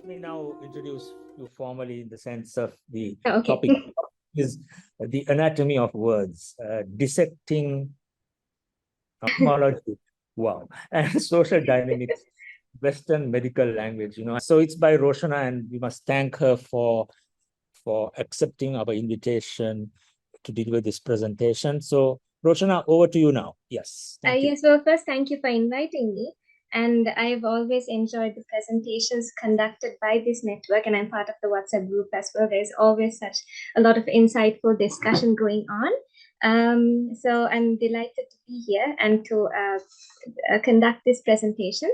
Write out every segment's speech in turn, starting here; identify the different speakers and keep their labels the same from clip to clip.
Speaker 1: Let me now introduce you formally in the sense of the
Speaker 2: Okay.
Speaker 1: topic is the anatomy of words, dissecting etymology, wow, and social dynamics, Western medical language. So it's by Rochana, and we must thank her for accepting our invitation to deliver this presentation. So Rochana, over to you now. Yes, thank you.
Speaker 2: Yes, well, first, thank you for inviting me. And I've always enjoyed the presentations conducted by this network, and I'm part of the WhatsApp group as well. There's always such a lot of insightful discussion going on. So I'm delighted to be here and to conduct this presentation.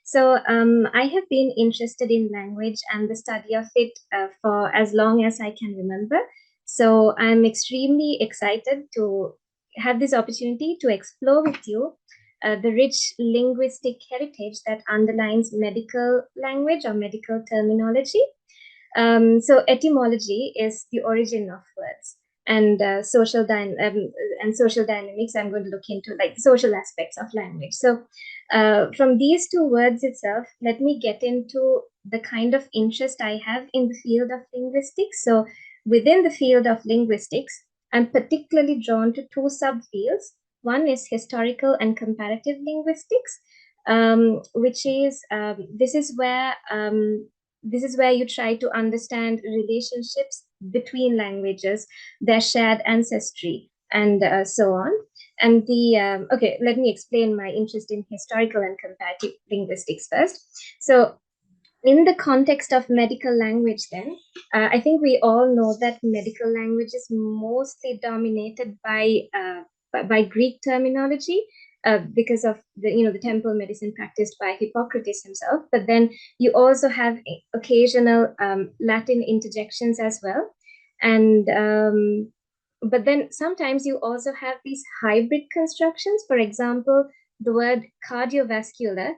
Speaker 2: So I have been interested in language and the study of it for as long as I can remember. So I'm extremely excited to have this opportunity to explore with you the rich linguistic heritage that underlines medical language or medical terminology. So etymology is the origin of words, and social dynamics. I'm going to look into like social aspects of language. So from these two words itself, let me get into the kind of interest I have in the field of linguistics. So within the field of linguistics, I'm particularly drawn to two subfields. One is historical and comparative linguistics, which is this is where you try to understand relationships between languages, their shared ancestry, and so on. And okay, let me explain my interest in historical and comparative linguistics first. So in the context of medical language, then, I think we all know that medical language is mostly dominated by Greek terminology because of the temple medicine practiced by Hippocrates himself. But then you also have occasional Latin interjections as well, and but then sometimes you also have these hybrid constructions. For example, the word cardiovascular.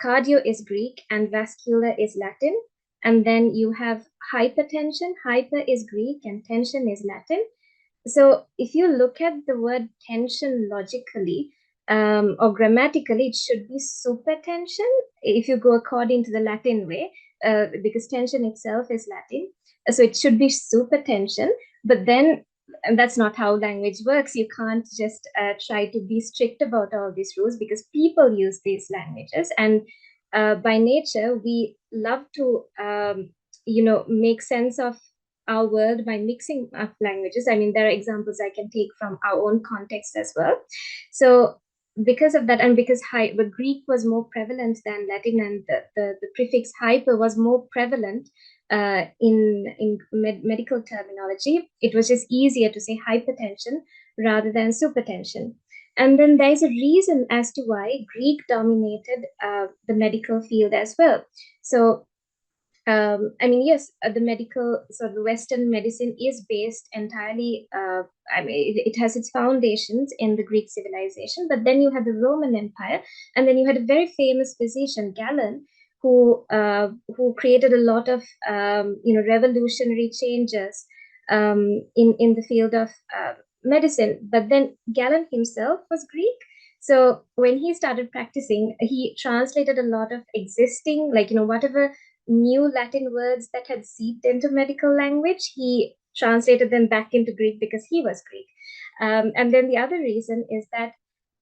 Speaker 2: Cardio is Greek and vascular is Latin. And then you have hypertension. Hyper is Greek and tension is Latin. So if you look at the word tension logically or grammatically, it should be supertension if you go according to the Latin way, because tension itself is Latin. So it should be supertension. But then and that's not how language works. You can't just try to be strict about all these rules because people use these languages. And by nature, we love to, make sense of our world by mixing up languages. I mean, there are examples I can take from our own context as well. So because of that, and because the Greek was more prevalent than Latin, and the prefix hyper was more prevalent in medical terminology, it was just easier to say hypertension rather than supertension. And then there's a reason as to why Greek dominated the medical field as well. So I mean, yes, the Western medicine is based entirely, it has its foundations in the Greek civilization, but then you have the Roman Empire, and then you had a very famous physician, Galen, who created a lot of, revolutionary changes in the field of medicine. But then Galen himself was Greek. So when he started practicing, he translated a lot of existing, whatever new Latin words that had seeped into medical language, he translated them back into Greek because he was Greek. And then the other reason is that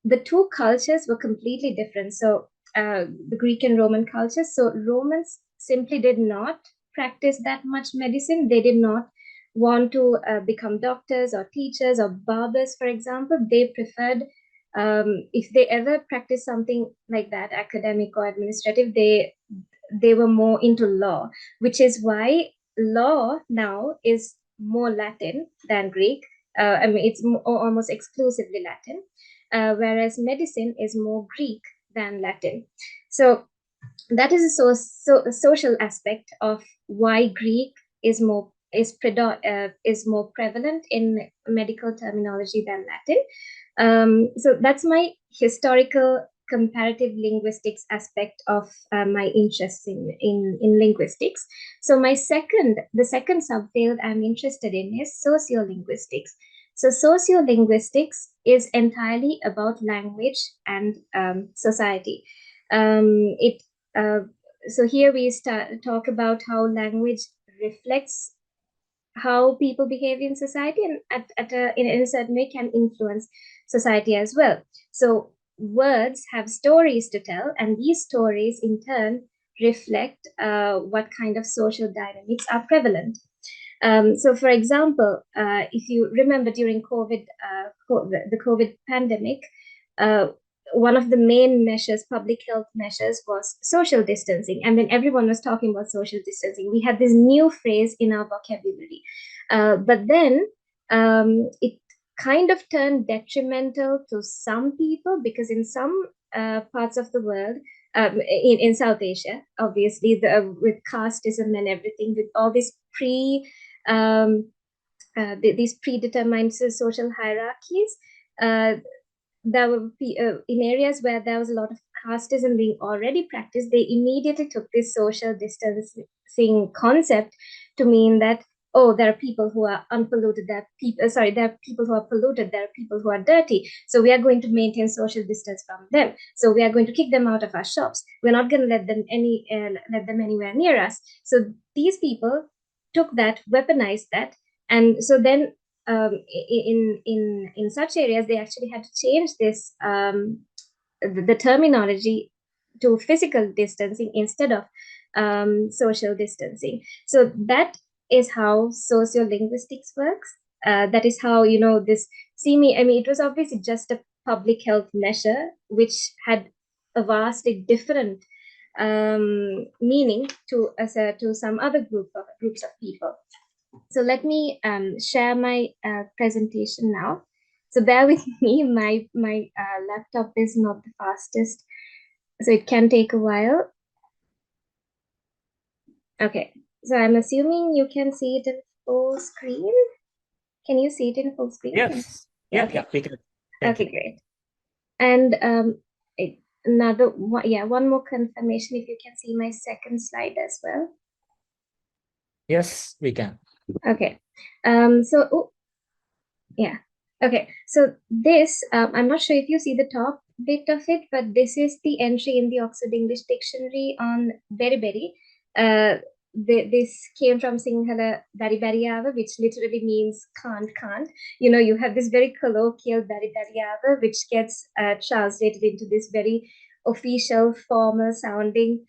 Speaker 2: the two cultures were completely different. So the Greek and Roman cultures. So Romans simply did not practice that much medicine. They did not want to become doctors or teachers or barbers, for example. They preferred, if they ever practiced something like that, academic or administrative, they were more into law, which is why law now is more Latin than Greek. It's almost exclusively Latin, whereas medicine is more Greek than Latin. So that is a social aspect of why Greek is more prevalent in medical terminology than Latin. So that's my historical comparative linguistics aspect of my interest in linguistics. So the second subfield I'm interested in is sociolinguistics. So sociolinguistics is entirely about language and society. It so here we talk about how language reflects how people behave in society, and in a certain way can influence society as well. So words have stories to tell, and these stories in turn reflect what kind of social dynamics are prevalent. So, for example, if you remember during the COVID pandemic, uh, one of the main measures, public health measures, was social distancing. And when everyone was talking about social distancing, we had this new phrase in our vocabulary. But then it kind of turned detrimental to some people, because in some parts of the world, in South Asia, obviously, with casteism and everything, with all this um, these predetermined social hierarchies. There were in areas where there was a lot of casteism being already practiced, they immediately took this social distancing concept to mean that, oh, there are people who are unpolluted, there are people who are polluted, there are people who are dirty, so we are going to maintain social distance from them, so we are going to kick them out of our shops, we're not going to let them anywhere near us. So these people took that, weaponized that, and so then in such areas they actually had to change this the terminology to physical distancing instead of social distancing. So that is how sociolinguistics works. That is how, this it was obviously just a public health measure which had a vastly different meaning to some other groups of people. So let me share my presentation now. So bear with me, my laptop is not the fastest, so it can take a while. Okay, so I'm assuming you can see it in full screen. Can you see it in full screen?
Speaker 1: Yes.
Speaker 2: Yeah,
Speaker 1: okay.
Speaker 2: Okay, great. And one more confirmation, if you can see my second slide as well.
Speaker 1: Yes, we can.
Speaker 2: Okay. Yeah. Okay. So this, I'm not sure if you see the top bit of it, but this is the entry in the Oxford English Dictionary on beriberi. This came from Sinhala Baribariava, which literally means can't. You have this very colloquial Baribariava, which gets translated into this very official, formal sounding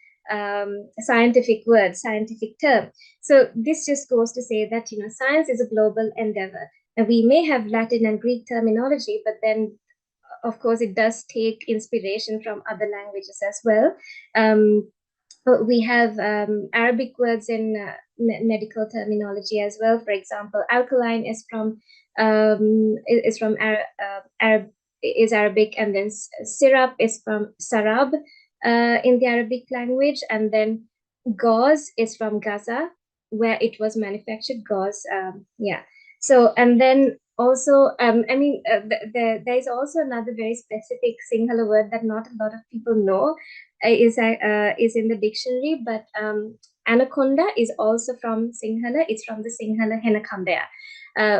Speaker 2: scientific word, scientific term. So this just goes to say that, science is a global endeavor. And we may have Latin and Greek terminology, but then, of course, it does take inspiration from other languages as well. We have Arabic words in medical terminology as well. For example, alkaline is from Arabic, and then syrup is from sarab in the Arabic language, and then gauze is from Gaza, where it was manufactured. Gauze, yeah. So, and then also, there is also another very specific Sinhala word that not a lot of people know, is in the dictionary, but anaconda is also from Sinhala. It's from the Sinhala henakandaya.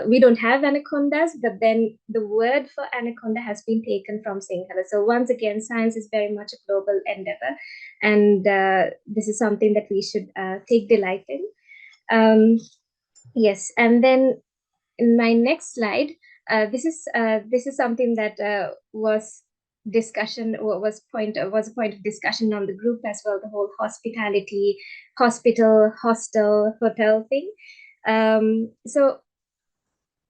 Speaker 2: We don't have anacondas, but then the word for anaconda has been taken from Sinhala. So once again, science is very much a global endeavor, and this is something that we should take delight in. Yes, and then in my next slide, this is something that was a point of discussion on the group as well. The whole hospitality, hospital, hostel, hotel thing. So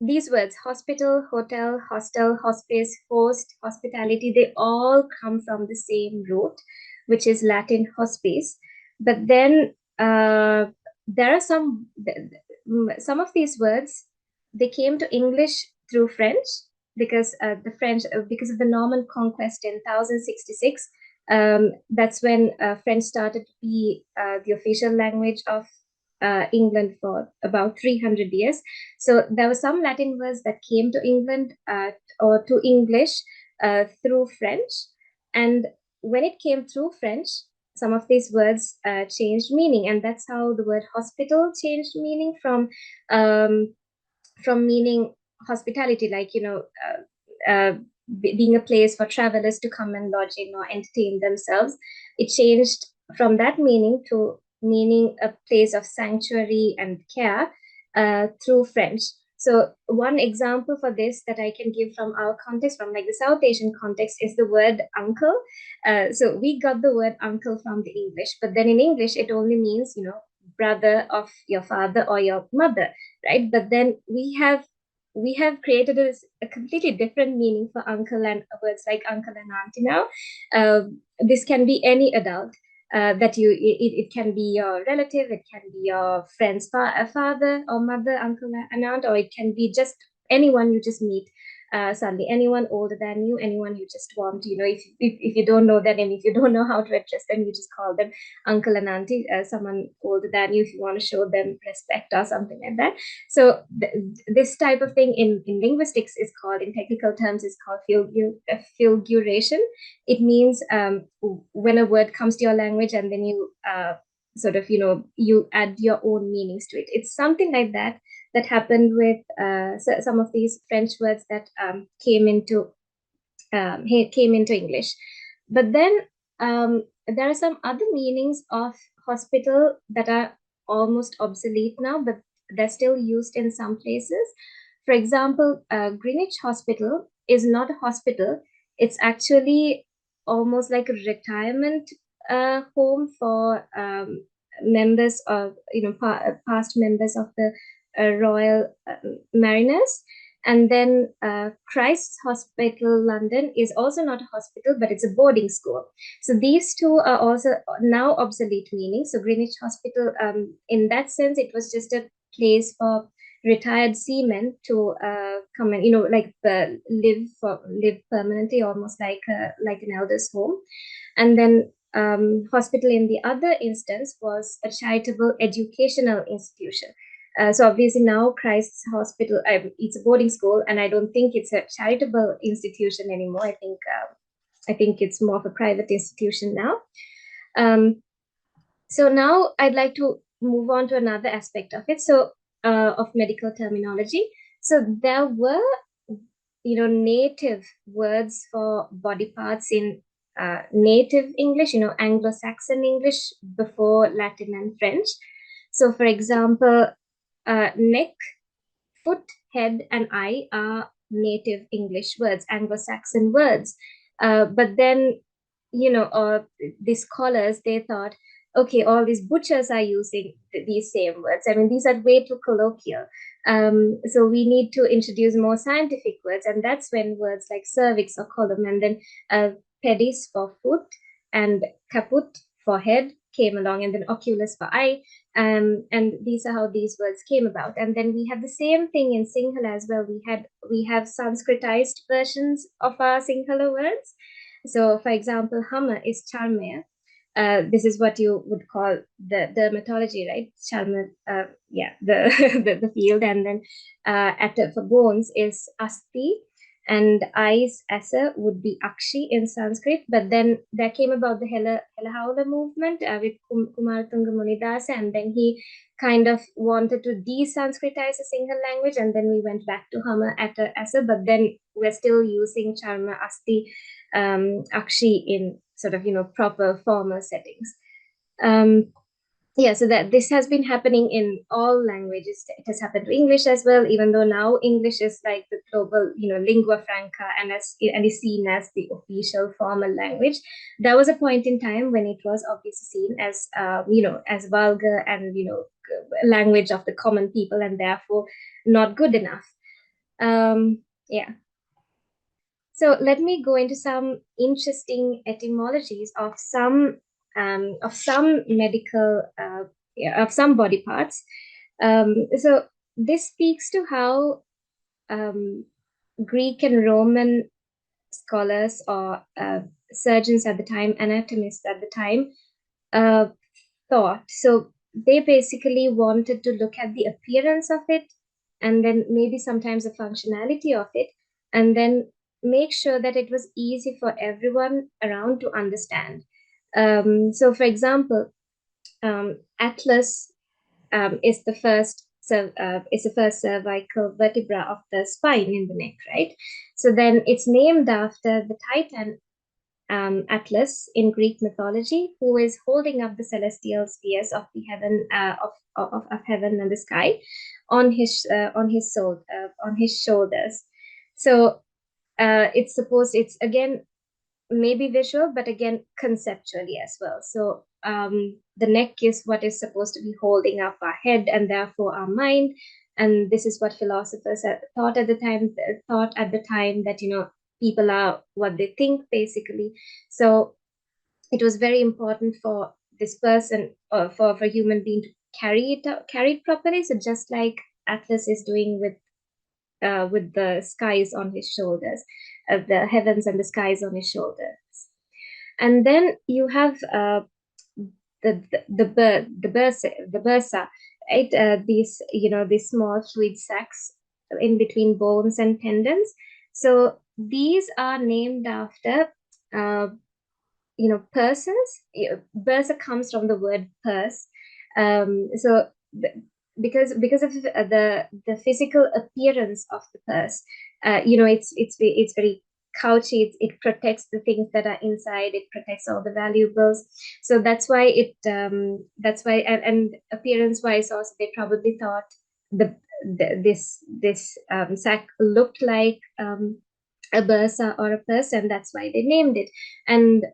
Speaker 2: these words, hospital, hotel, hostel, hospice, host, hospitality, they all come from the same root, which is Latin hospice. But then there are some of these words, they came to English through French, because because of the Norman conquest in 1066. That's when French started to be the official language of England for about 300 years. So there were some Latin words that came to England or to English through French. And when it came through French, some of these words changed meaning. And that's how the word hospital changed meaning from meaning hospitality, like, being a place for travelers to come and lodge in or entertain themselves. It changed from that meaning to meaning a place of sanctuary and care through French. So one example for this that I can give from our context, from like the South Asian context, is the word uncle. So we got the word uncle from the English, but then in English it only means, you know, brother of your father or your mother, right? But then we have created a completely different meaning for uncle, and words like uncle and auntie now. This can be any adult that it can be your relative, it can be your friend's father or mother, uncle and aunt, or it can be just anyone you just meet suddenly, anyone older than you, anyone you just want to, you know, if you don't know that, and if you don't know how to address them, you just call them uncle and auntie, someone older than you, if you want to show them respect or something like that. So this type of thing in linguistics is called, in technical terms, is called figuration. It means when a word comes to your language and then you sort of, you know, you add your own meanings to it. It's something like that that happened with some of these French words that came into English. But then there are some other meanings of hospital that are almost obsolete now, but they're still used in some places. For example, Greenwich Hospital is not a hospital. It's actually almost like a retirement home for members of, you know, past members of the Royal Mariners. And then Christ's Hospital, London, is also not a hospital, but it's a boarding school. So these two are also now obsolete meanings. So Greenwich Hospital, in that sense, it was just a place for retired seamen to come and, you know, like live permanently, almost like an elder's home. And then hospital in the other instance was a charitable educational institution. So obviously now Christ's Hospital, it's a boarding school, and I don't think it's a charitable institution anymore. I think it's more of a private institution now. So now I'd like to move on to another aspect of it. So of medical terminology. So there were, you know, native words for body parts in native English, you know, Anglo-Saxon English before Latin and French. So for example, neck, foot, head, and eye are native English words, Anglo-Saxon words. But then, you know, these scholars, they thought, okay, all these butchers are using these same words. I mean, these are way too colloquial. So we need to introduce more scientific words. And that's when words like cervix or column, and then pedis for foot and caput for head came along, and then oculus for eye. And these are how these words came about. And then we have the same thing in Sinhala as well. We have Sanskritized versions of our Sinhala words. So for example, Hama is Charmaya. This is what you would call the dermatology, right? Charma, the field. And then for bones is Asti, and eyes, asa, would be Akshi in Sanskrit. But then there came about the Hela Haula movement with Kumaratunga Munidasa, and then he kind of wanted to de-Sanskritize the Sinhala language, and then we went back to Hama at asa, but then we're still using Charma, Asti, Akshi in sort of, you know, proper formal settings. Yeah, so that this has been happening in all languages. It has happened to English as well, even though now English is like the global, you know, lingua franca, and is seen as the official formal language. There was a point in time when it was obviously seen as, you know, as vulgar and, you know, language of the common people, and therefore not good enough. Yeah. So let me go into some interesting etymologies of some medical of some body parts. So this speaks to how Greek and Roman scholars or surgeons at the time, anatomists at the time, thought. So they basically wanted to look at the appearance of it, and then maybe sometimes the functionality of it, and then make sure that it was easy for everyone around to understand. So for example, atlas is the first cervical vertebra of the spine in the neck, right? So then it's named after the Titan Atlas in Greek mythology, who is holding up the celestial spheres of the heaven of heaven and the sky on his shoulders. So it's again maybe visual, but again conceptually as well. So the neck is what is supposed to be holding up our head and therefore our mind. And this is what philosophers thought at the time that, people are what they think, basically. So it was very important for this person, or for a human being, to carry it properly. So just like Atlas is doing with the skies on his shoulders, the heavens and the skies on his shoulders. And then you have the bursa, right? These small fluid sacs in between bones and tendons. So these are named after persons. Bursa comes from the word purse. So because of the physical appearance of the purse, it's very couchy. It protects the things that are inside. It protects all the valuables. So that's why and appearance wise also, they probably thought this sack looked like a bursa or a purse, and that's why they named it. And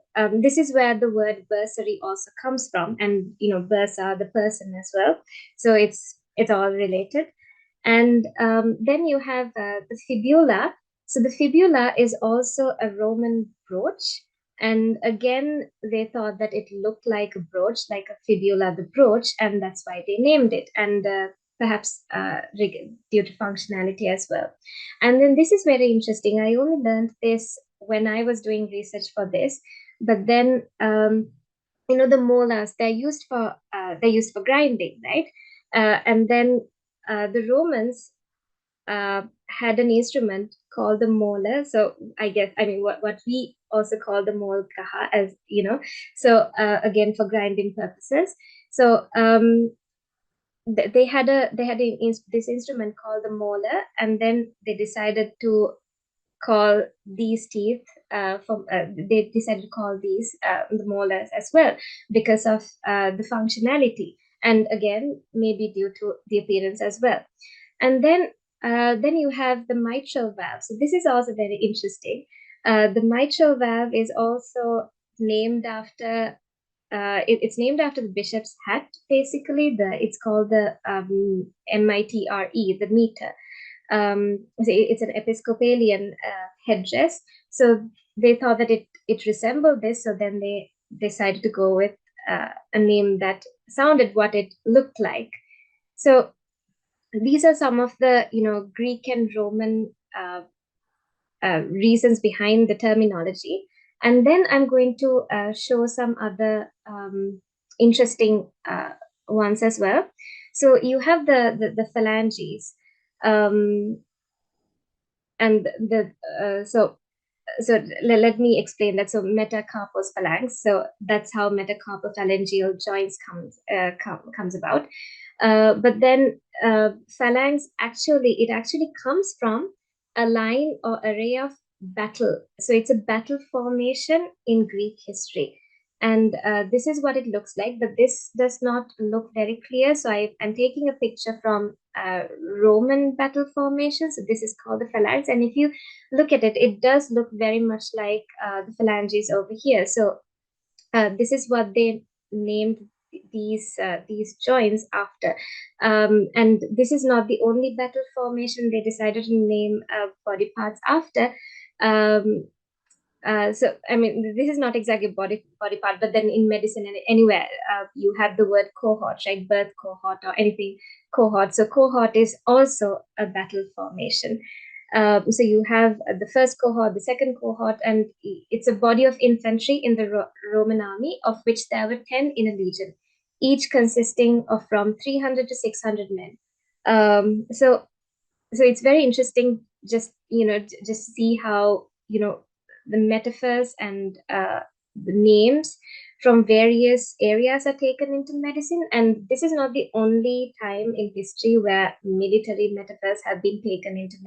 Speaker 2: this is where the word bursary also comes from, and bursa, the person as well. So it's all related. And then you have the fibula. So the fibula is also a Roman brooch. And again, they thought that it looked like a brooch, like a fibula, the brooch, and that's why they named it. And perhaps due to functionality as well. And then this is very interesting. I only learned this when I was doing research for this. But then, the molars, they're used for grinding, right? And then the Romans had an instrument called the molar. So what we also call the molkaha, as you know. So again, for grinding purposes. So they had this instrument called the molar, and then they decided to call these teeth they decided to call these the molars as well, because of the functionality, and again maybe due to the appearance as well. And then you have the mitral valve. So this is also very interesting. The mitral valve is also named after it's named after the bishop's hat, basically. It's called the mitre, the meter. It's an Episcopalian headdress. So they thought that it resembled this. So then they decided to go with a name that sounded what it looked like. So these are some of the Greek and Roman reasons behind the terminology. And then I'm going to show some other interesting ones as well. So you have the phalanges, and let me explain that. So metacarpal phalanx. So that's how metacarpophalangeal joints comes about. But then phalanx actually comes from a line or array of battle. So it's a battle formation in Greek history. And this is what it looks like, but this does not look very clear. So I'm taking a picture from Roman battle formation. So this is called the phalanx. And if you look at it, it does look very much like the phalanges over here. So this is what they named these joints after. And this is not the only battle formation they decided to name body parts after. So this is not exactly body part, but then in medicine and anywhere you have the word cohort, right? Birth cohort or anything cohort. So cohort is also a battle formation. So you have the first cohort, the second cohort, and it's a body of infantry in the Roman army, of which there were 10 in a legion, each consisting of from 300 to 600 men. So it's very interesting, just see how the metaphors and the names from various areas are taken into medicine. And this is not the only time in history where military metaphors have been taken into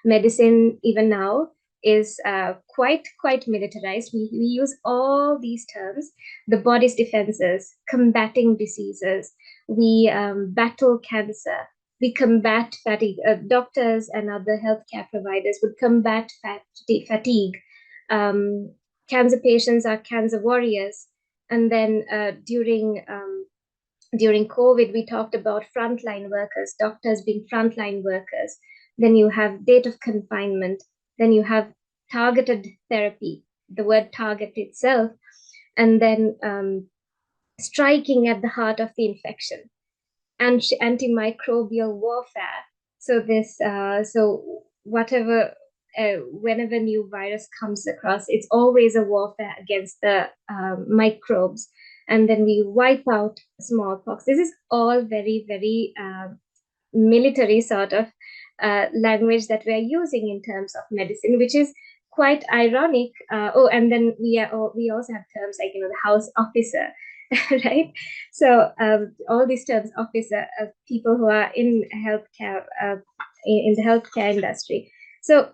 Speaker 2: medicine. Even now, is quite militarized. We use all these terms: the body's defenses, combating diseases, we battle cancer, we combat fatigue. Doctors and other healthcare providers would combat fatigue. Cancer patients are cancer warriors. And then during COVID, we talked about frontline workers, doctors being frontline workers. Then you have date of confinement. Then you have targeted therapy, the word target itself. And then striking at the heart of the infection, and antimicrobial warfare. So whatever, whenever new virus comes across, it's always a warfare against the microbes. And then we wipe out smallpox. This is all very, very military sort of language that we're using in terms of medicine, which is quite ironic. And then we also have terms like, the house officer, right? So all these terms, officer, people who are in healthcare, in the healthcare industry. So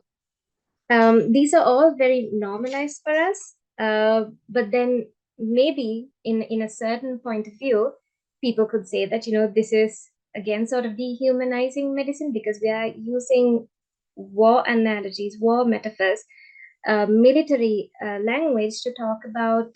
Speaker 2: these are all very normalized for us. But then maybe in a certain point of view, people could say that, this is again sort of dehumanizing medicine, because we are using war analogies, war metaphors, military language to talk about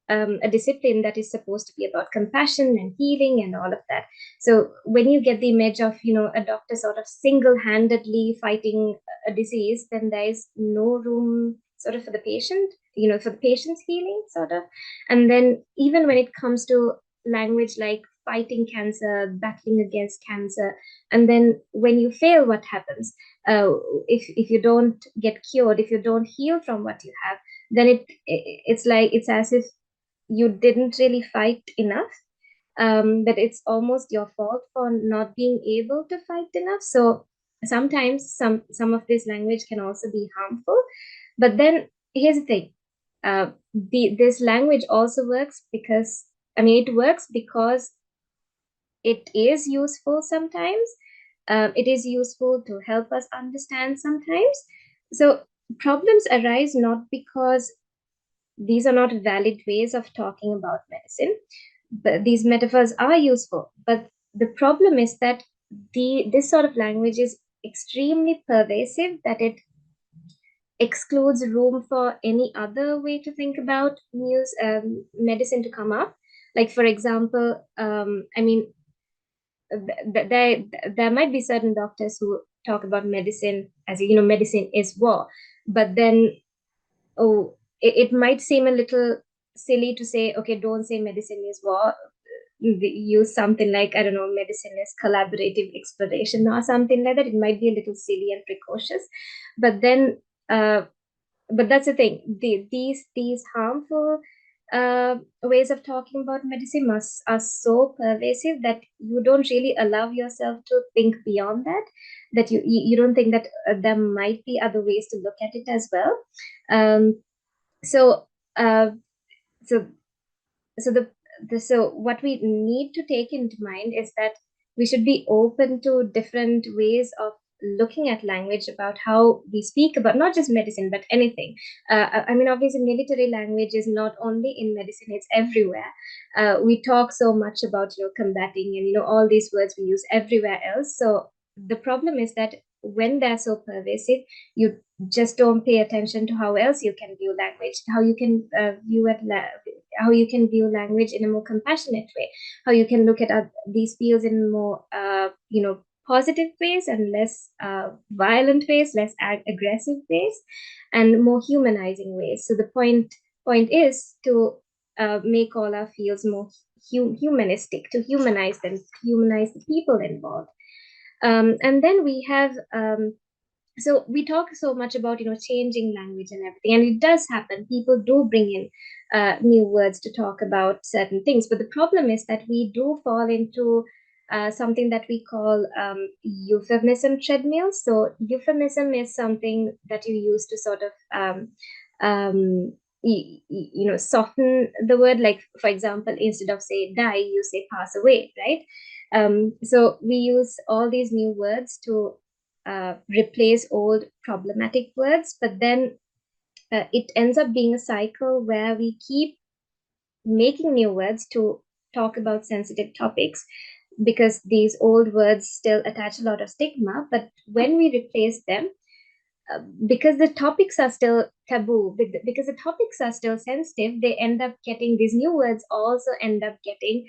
Speaker 2: a discipline that is supposed to be about compassion and healing and all of that. So when you get the image of, a doctor sort of single-handedly fighting a disease, then there is no room sort of for the patient, for the patient's healing sort of. And then even when it comes to language like fighting cancer, battling against cancer, and then when you fail, what happens? If you don't get cured, if you don't heal from what you have, then it's as if you didn't really fight enough. That it's almost your fault for not being able to fight enough. So sometimes some of this language can also be harmful. But then here's the thing: this language also works because, it works because it is useful sometimes. It is useful to help us understand sometimes. So problems arise not because these are not valid ways of talking about medicine, but these metaphors are useful. But the problem is that this sort of language is extremely pervasive, that it excludes room for any other way to think about medicine to come up. Like, for example, there might be certain doctors who talk about medicine as, medicine is war. But then, it might seem a little silly to say, okay, don't say medicine is war. Use something like, I don't know, medicine is collaborative exploration or something like that. It might be a little silly and precocious. But then, but that's the thing. These harmful ways of talking about medicine are so pervasive that you don't really allow yourself to think beyond that. That you don't think that there might be other ways to look at it as well. So what we need to take into mind is that we should be open to different ways of looking at language, about how we speak about not just medicine but anything. Obviously military language is not only in medicine, it's everywhere. We talk so much about combating and all these words we use everywhere else. So the problem is that when they're so pervasive, you just don't pay attention to how else you can view language, how you can how you can view language in a more compassionate way, how you can look at these fields in more positive ways and less violent ways, less aggressive ways, and more humanizing ways. So the point is to make all our fields more humanistic, to humanize them, to humanize the people involved. And then we have so we talk so much about changing language and everything, and it does happen. People do bring in new words to talk about certain things, but the problem is that we do fall into something that we call euphemism treadmills. So euphemism is something that you use to sort of soften the word. Like, for example, instead of say die, you say pass away, right? So we use all these new words to replace old problematic words, but then it ends up being a cycle where we keep making new words to talk about sensitive topics because these old words still attach a lot of stigma. But when we replace them, because the topics are still taboo, because the topics are still sensitive, they end up getting, these new words also end up getting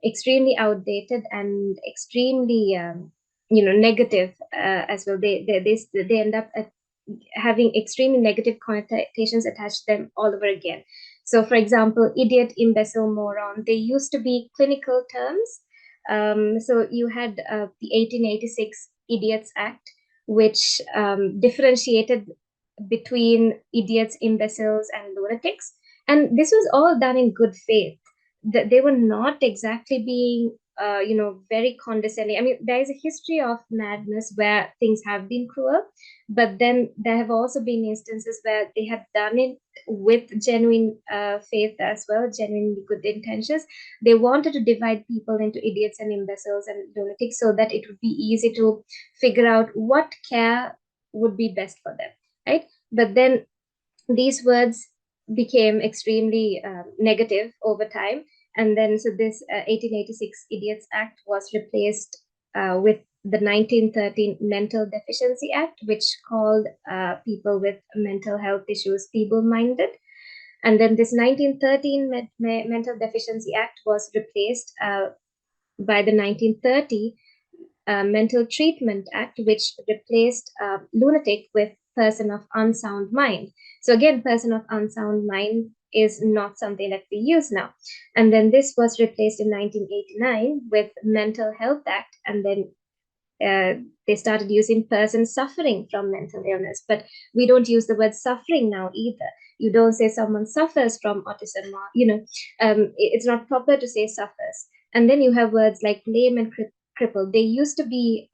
Speaker 2: extremely outdated and extremely negative as well. They end up having extremely negative connotations attached to them all over again. So, for example, idiot, imbecile, moron, they used to be clinical terms. So you had the 1886 Idiots Act, which differentiated between idiots, imbeciles, and lunatics. And this was all done in good faith. They were not exactly being, very condescending. I mean, there is a history of madness where things have been cruel, but then there have also been instances where they have done it with genuine faith as well, genuinely good intentions. They wanted to divide people into idiots and imbeciles and lunatics so that it would be easy to figure out what care would be best for them, right? But then these words became extremely negative over time. And then, so this 1886 Idiots Act was replaced with the 1913 Mental Deficiency Act, which called people with mental health issues feeble-minded. And then this 1913 Mental Deficiency Act was replaced by the 1930 Mental Treatment Act, which replaced lunatic with person of unsound mind. So again, person of unsound mind is not something that we use now. And then this was replaced in 1989 with Mental Health Act, and then they started using person suffering from mental illness. But we don't use the word suffering now either. You don't say someone suffers from autism, or, it's not proper to say suffers. And then you have words like lame and crippled. They used to be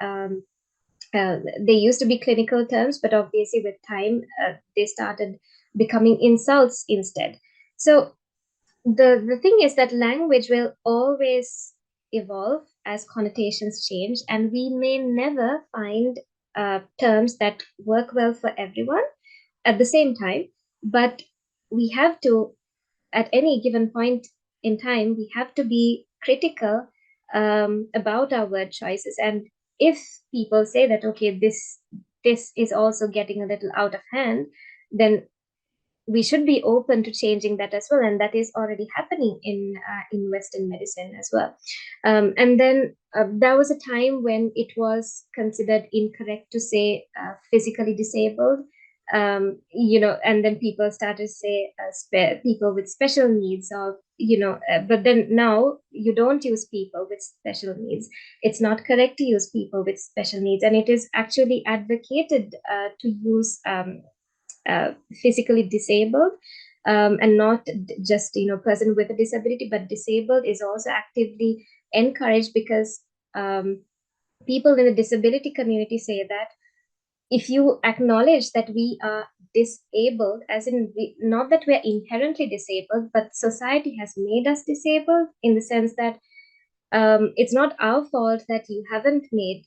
Speaker 2: clinical terms, but obviously with time they started becoming insults instead. So the thing is that language will always evolve as connotations change, and we may never find terms that work well for everyone at the same time. But we have to, at any given point in time, we have to be critical about our word choices. And if people say that, okay, this is also getting a little out of hand, then we should be open to changing that as well, and that is already happening in Western medicine as well. And then there was a time when it was considered incorrect to say physically disabled, and then people started to say people with special needs, or but then now you don't use people with special needs. It's not correct to use people with special needs, and it is actually advocated to use physically disabled, and not just person with a disability, but disabled is also actively encouraged, because people in the disability community say that if you acknowledge that we are disabled, as in not that we're inherently disabled, but society has made us disabled, in the sense that it's not our fault that you haven't made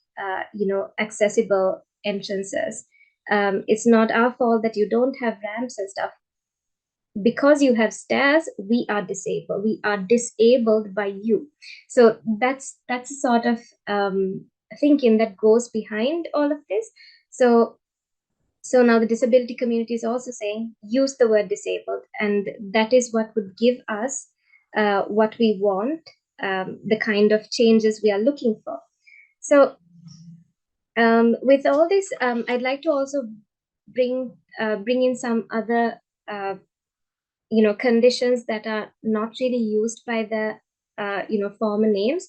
Speaker 2: accessible entrances. It's not our fault that you don't have ramps and stuff. Because you have stairs, we are disabled. We are disabled by you. So that's a sort of thinking that goes behind all of this. So now the disability community is also saying, use the word disabled, and that is what would give us what we want, the kind of changes we are looking for. So with all this, I'd like to also bring in some other conditions that are not really used by the former names.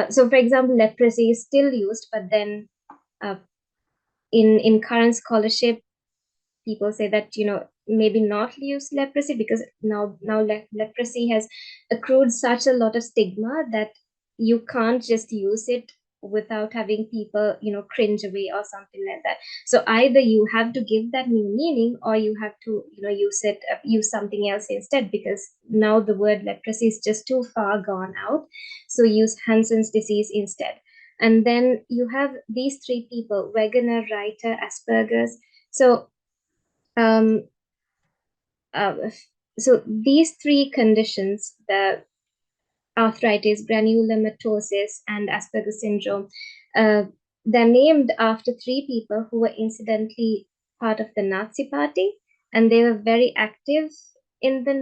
Speaker 2: So for example, leprosy is still used, but then in current scholarship, people say that maybe not use leprosy, because now leprosy has accrued such a lot of stigma that you can't just use it without having people cringe away or something like that. So either you have to give that new meaning, or you have to use something else instead, because now the word leprosy is just too far gone out. So use Hansen's disease instead. And then you have these three people: Wegener, Reiter, Asperger's. So um, uh, so these three conditions, the arthritis, granulomatosis, and Asperger's syndrome, uh, they're named after three people who were incidentally part of the Nazi Party, and they were very active in the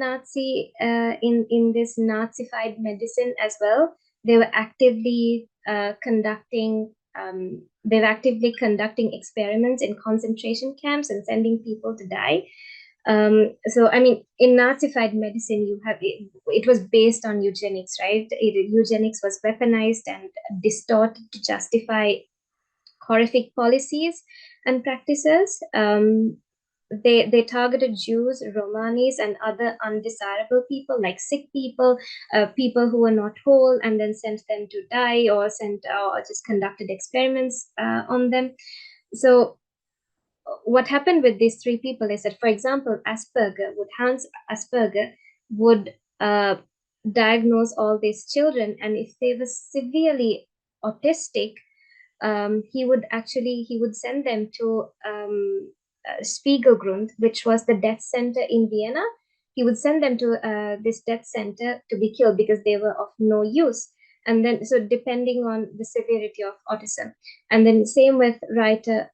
Speaker 2: in this Nazified medicine as well. They were actively conducting experiments in concentration camps and sending people to die. So I mean, in Nazified medicine, it was based on eugenics, right? Eugenics was weaponized and distorted to justify horrific policies and practices. They targeted Jews, Romanis, and other undesirable people, like sick people, people who were not whole, and then sent them to die, or just conducted experiments on them. So what happened with these three people is that, for example, Hans Asperger would diagnose all these children, and if they were severely autistic, he would send them to Spiegelgrund, which was the death center in Vienna. He would send them to this death center to be killed because they were of no use. And then, so depending on the severity of autism, and then same with Reiter,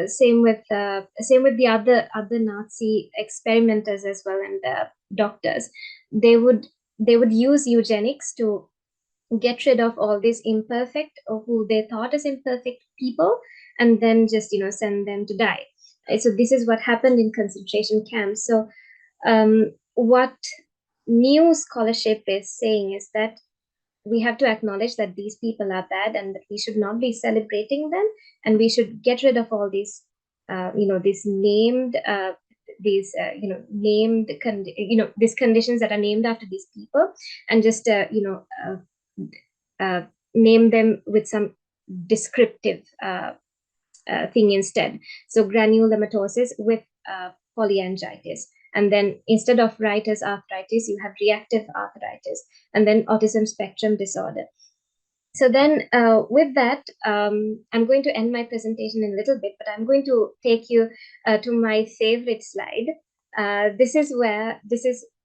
Speaker 2: same with the other Nazi experimenters as well, and doctors. They would use eugenics to get rid of all these imperfect, or who they thought as imperfect people, and then just send them to die. So this is what happened in concentration camps. So what new scholarship is saying is that we have to acknowledge that these people are bad, and that we should not be celebrating them, and we should get rid of all these these conditions that are named after these people, and just name them with some descriptive thing instead. So granulomatosis with polyangiitis. And then instead of Reiter's arthritis, you have reactive arthritis, and then autism spectrum disorder. So then with that, I'm going to end my presentation in a little bit, but I'm going to take you to my favorite slide. This is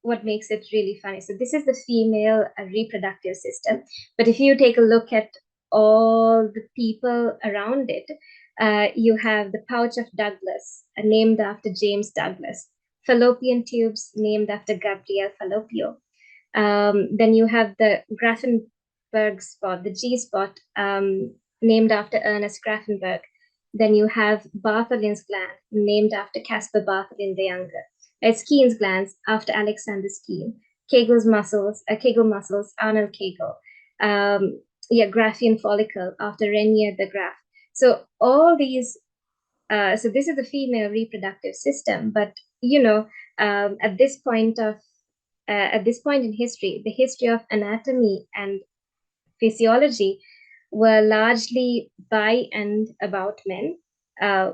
Speaker 2: what makes it really funny. So this is the female reproductive system. But if you take a look at all the people around it, you have the pouch of Douglas, named after James Douglas, fallopian tubes named after Gabriel Fallopio. Then you have the Grafenberg spot, the G spot, named after Ernest Grafenberg. Then you have Bartholin's gland, named after Caspar Bartholin the Younger. Skeen's glands, after Alexander Skeen. Kegel muscles, Arnold Kegel. Graafian follicle, after Renier de Graaf. So all these, so this is the female reproductive system. But at this point in history, the history of anatomy and physiology were largely by and about men.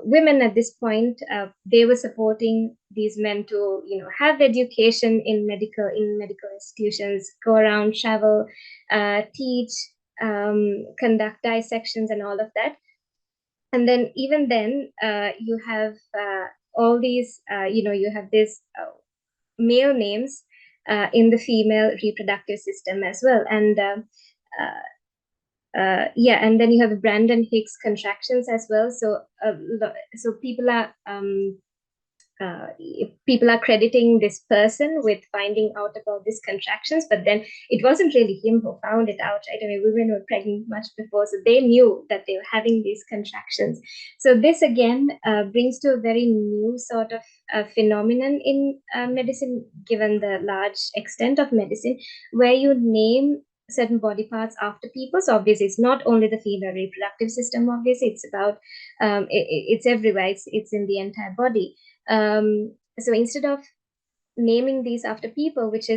Speaker 2: Women at this point, they were supporting these men to, have education in medical institutions, go around, travel, teach, conduct dissections, and all of that. And then even then, you have all these, you have this male names in the female reproductive system as well. And and then you have Brandon Hicks contractions as well. So people are crediting this person with finding out about these contractions, but then it wasn't really him who found it out, right? I mean, women were pregnant much before, so they knew that they were having these contractions. So this again brings to a very new sort of phenomenon in medicine, given the large extent of medicine, where you name certain body parts after people. So obviously it's not only the female reproductive system, obviously it's about it's everywhere, it's in the entire body. So instead of naming these after people, which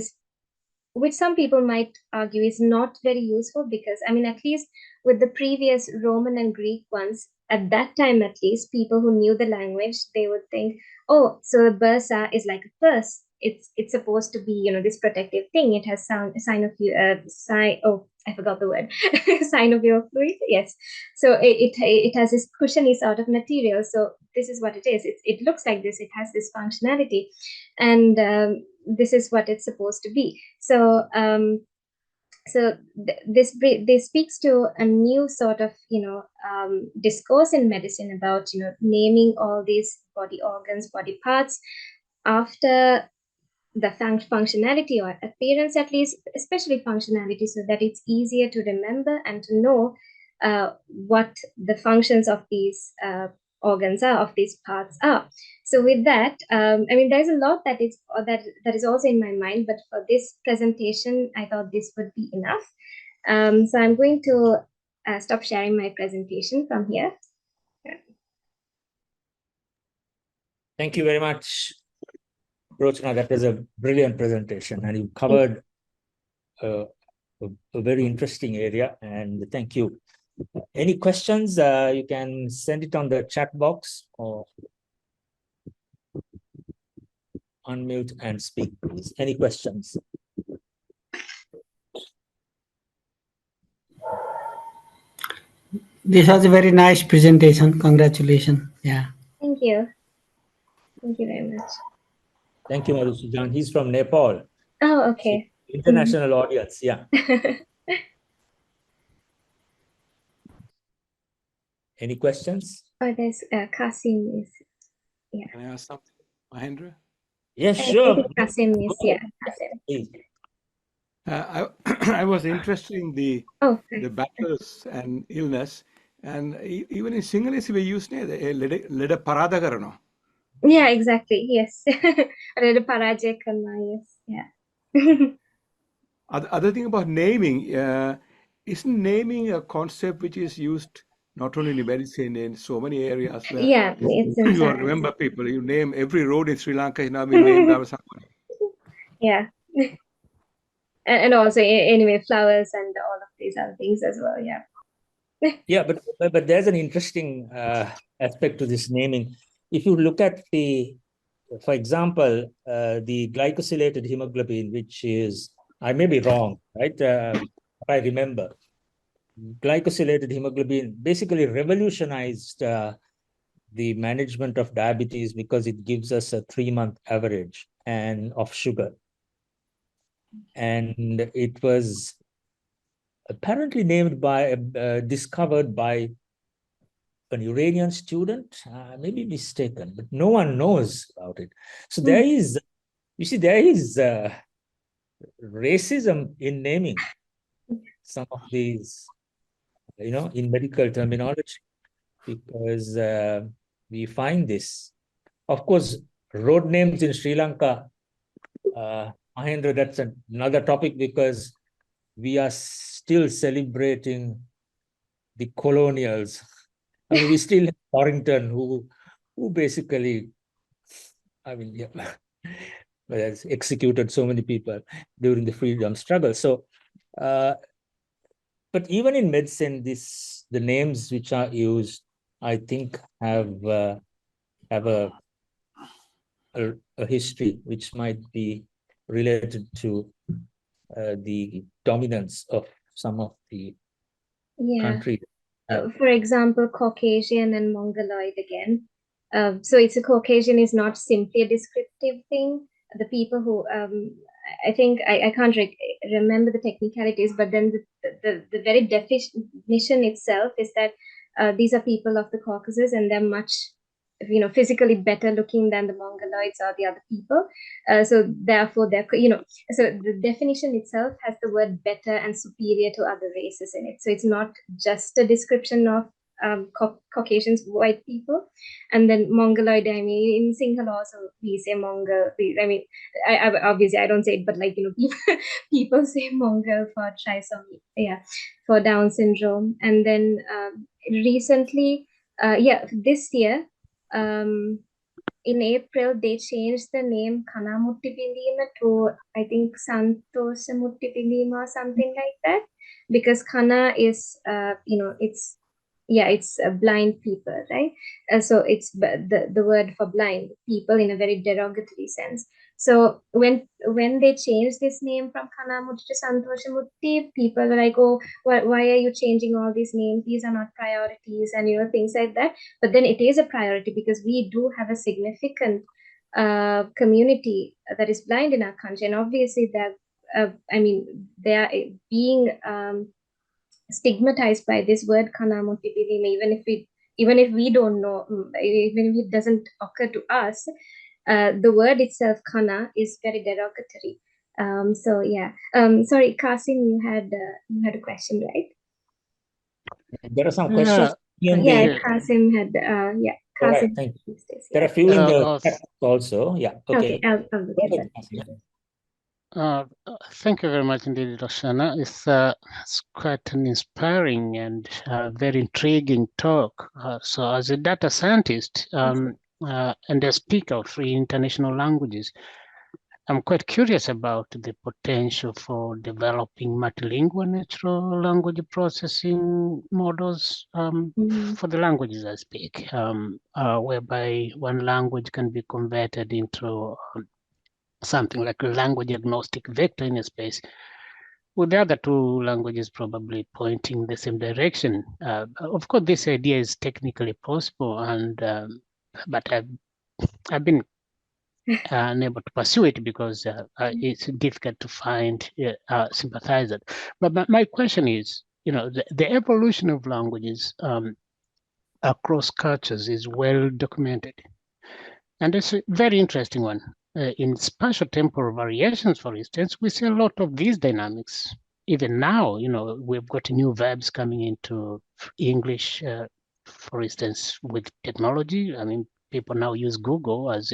Speaker 2: some people might argue is not very useful, because I mean, at least with the previous Roman and Greek ones, at that time at least, people who knew the language, they would think, oh, so the bursa is like a purse, it's supposed to be, this protective thing. It has sign of you I forgot the word. Synovial fluid, yes. So it has this cushiony sort of material. So this is what it is. It looks like this. It has this functionality, and this is what it's supposed to be. So this speaks to a new sort of discourse in medicine about naming all these body organs, body parts after the functionality or appearance, at least, especially functionality, so that it's easier to remember and to know what the functions of these organs are, of these parts are. So with that, there's a lot that is also in my mind, but for this presentation, I thought this would be enough. So I'm going to stop sharing my presentation from here.
Speaker 1: Thank you very much, Rochana. That was a brilliant presentation, and you covered a very interesting area, and thank you. Any questions? You can send it on the chat box or unmute and speak, please. Any questions?
Speaker 3: This was a very nice presentation. Congratulations. Yeah.
Speaker 2: Thank you. Thank you very much.
Speaker 1: Thank you, Madhusudan. He's from Nepal.
Speaker 2: Oh, okay.
Speaker 1: So, international audience, yeah. Any questions?
Speaker 2: Oh, there's Kasim is, yeah.
Speaker 4: Can I ask something, Mahendra?
Speaker 1: Yes, sure.
Speaker 2: Kasim is, yeah, Kasim.
Speaker 1: Please.
Speaker 4: I was interested in the
Speaker 2: Oh,
Speaker 4: battles and illness, and even in Sinhalese we use leda parada karano.
Speaker 2: yeah, exactly. Yes. Reda Parajay Karna, yes. Yeah.
Speaker 4: Other thing about naming, isn't naming a concept which is used not only in medicine, in so many areas where
Speaker 2: Yeah, it's in
Speaker 4: you
Speaker 2: science.
Speaker 4: remember people, you name every road in Sri Lanka is now been named after somebody.
Speaker 2: Yeah. And also, anyway, flowers and all of these other things as well. Yeah.
Speaker 1: Yeah, but there's an interesting aspect to this naming. If you look at for example, the glycosylated hemoglobin, which is, I may be wrong, right? If I remember, glycosylated hemoglobin basically revolutionized the management of diabetes because it gives us a 3-month average and of sugar. And it was apparently discovered by an Iranian student, maybe mistaken, but no one knows about it. So there is racism in naming some of these, in medical terminology, because we find this. Of course, road names in Sri Lanka, Mahendra, that's another topic, because we are still celebrating the colonials. I mean, we still have Torrington, who basically, has executed so many people during the freedom struggle. So, but even in medicine, the names which are used, I think, have a history which might be related to the dominance of some of the countries.
Speaker 2: For example, Caucasian and Mongoloid again. So it's a Caucasian is not simply a descriptive thing. The people who I think I can't remember the technicalities, but then the very definition itself is that these are people of the Caucasus, and they're much physically better looking than the Mongoloids or the other people. So therefore, so the definition itself has the word better and superior to other races in it. So it's not just a description of Caucasians, white people. And then Mongoloid, I mean, in Sinhala also we say Mongol. I obviously I don't say it, but people say Mongol for trisomy, for Down syndrome. And then recently, this year, in April, they changed the name Kanamuttipindima to, I think, Santosamuttipindima or something like that, because Kana is, it's blind people, right? So it's the word for blind people in a very derogatory sense. So when they changed this name from Kanamutti to Santoshamutti, people were like, "Oh, why are you changing all these names? These are not priorities," and things like that. But then it is a priority because we do have a significant community that is blind in our country, and obviously that they are being stigmatized by this word Kanamutti, even if we don't know, even if it doesn't occur to us. The word itself, kana, is very derogatory. So yeah. Sorry, Kasim, you had a question, right?
Speaker 1: There are some questions in
Speaker 2: Yeah,
Speaker 1: the.
Speaker 2: Kasim had. Yeah,
Speaker 1: All right,
Speaker 2: Kasim.
Speaker 1: thank you.
Speaker 2: Yes,
Speaker 1: There are a
Speaker 2: yeah.
Speaker 1: few in the chat also. Yeah.
Speaker 2: Okay,
Speaker 1: Okay.
Speaker 2: I'll look
Speaker 1: Go
Speaker 2: at
Speaker 1: ahead,
Speaker 2: that.
Speaker 1: Kasim.
Speaker 5: Thank you very much indeed, Rochana. It's quite an inspiring and very intriguing talk. So as a data scientist and a speaker of 3 international languages, I'm quite curious about the potential for developing multilingual natural language processing models for the languages I speak, whereby one language can be converted into something like a language agnostic vector in a space, with the other 2 languages probably pointing the same direction. Of course, this idea is technically possible, and but I've been unable to pursue it because it's difficult to find sympathizers. But my question is, the evolution of languages across cultures is well documented. And it's a very interesting one. In spatio-temporal variations, for instance, we see a lot of these dynamics. Even now, we've got new verbs coming into English, for instance, with technology. I mean, people now use Google as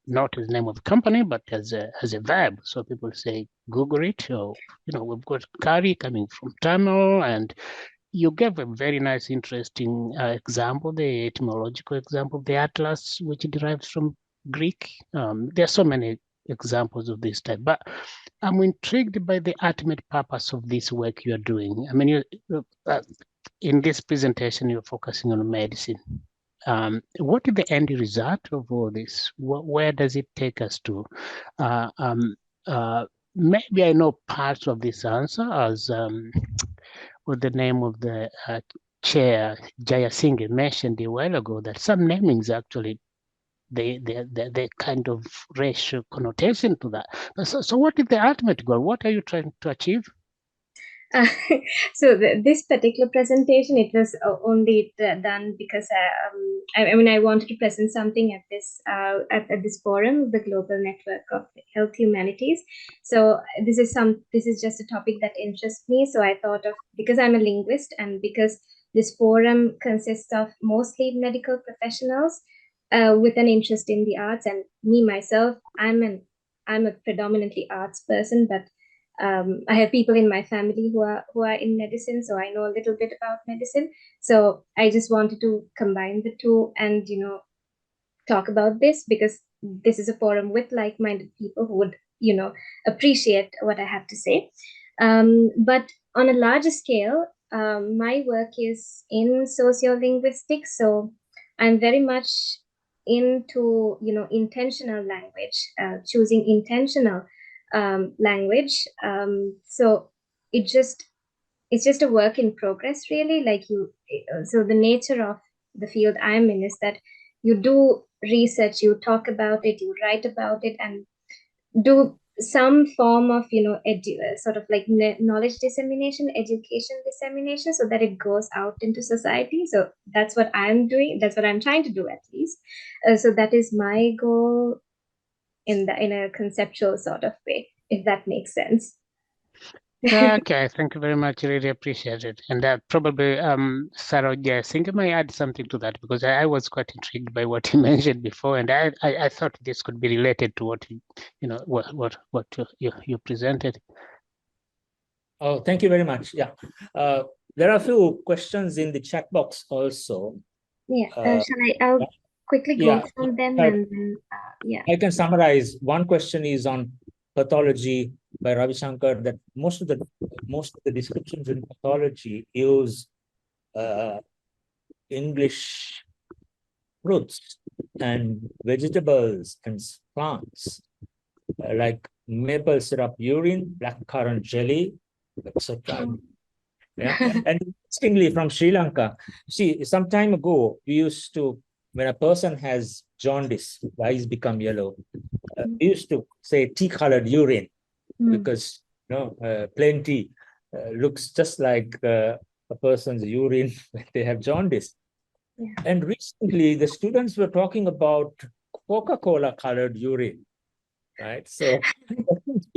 Speaker 5: not as the name of the company, but as a verb. So people say Google it, or we've got curry coming from Tamil, and you gave a very nice, interesting example, the etymological example, the atlas, which derives from Greek. There are so many examples of this type, but I'm intrigued by the ultimate purpose of this work you're doing. I mean, in this presentation, you're focusing on medicine. What is the end result of all this? Where does it take us to? Maybe I know parts of this answer, as with the name of the chair, Jayasinghe, mentioned a while ago, that some namings actually the kind of racial connotation to that. So what is the ultimate goal? What are you trying to achieve?
Speaker 2: So this particular presentation, it was only done because I wanted to present something at this forum, the Global Network of Health Humanities. So this is just a topic that interests me. So I thought of, because I'm a linguist and because this forum consists of mostly medical professionals with an interest in the arts, and me myself, I'm a predominantly arts person, but I have people in my family who are in medicine, so I know a little bit about medicine. So I just wanted to combine the two and talk about this, because this is a forum with like-minded people who would appreciate what I have to say. But on a larger scale, my work is in sociolinguistics, so I'm very much into intentional language, choosing intentional language. So it's just a work in progress, really. So the nature of the field I'm in is that you do research, you talk about it, you write about it, and do some form of sort of like knowledge dissemination, education dissemination, so that it goes out into society. So that's what I'm doing, that's what I'm trying to do, at least. So that is my goal in a conceptual sort of way, if that makes sense.
Speaker 5: Okay, thank you very much. Really appreciate it. And probably Sarah Jayasinghe may add something to that, because I was quite intrigued by what you mentioned before, and I thought this could be related to what you presented.
Speaker 1: Oh, thank you very much. Yeah, there are a few questions in the chat box also.
Speaker 2: Yeah, I'll quickly go through them, and then
Speaker 1: I can summarize. One question is on pathology by Ravi Shankar, that most of the descriptions in pathology use English fruits and vegetables and plants. like maple syrup urine, blackcurrant jelly, etc. Yeah. And interestingly, from Sri Lanka, see, some time ago, we used to, when a person has jaundice, eyes become yellow, we used to say tea-colored urine because plain tea looks just like a person's urine when they have jaundice.
Speaker 2: Yeah.
Speaker 1: And recently, the students were talking about Coca-Cola colored urine, right? So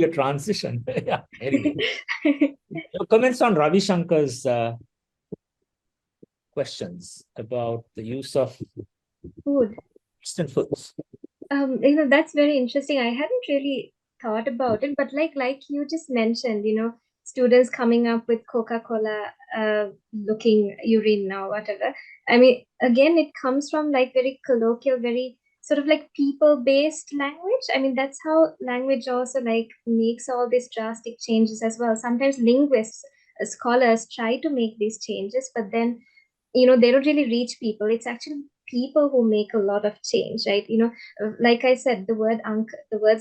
Speaker 1: a transition. Yeah. Anyway, your comments on Ravi Shankar's questions about the use of
Speaker 2: Food.
Speaker 1: instant foods.
Speaker 2: That's very interesting. I hadn't really thought about it, but like you just mentioned, students coming up with Coca-Cola looking urine or whatever. I mean, again, it comes from like very colloquial, very sort of like people-based language. I mean, that's how language also like makes all these drastic changes as well. Sometimes linguists, scholars try to make these changes, but then they don't really reach people. It's actually people who make a lot of change, right? Like I said, the words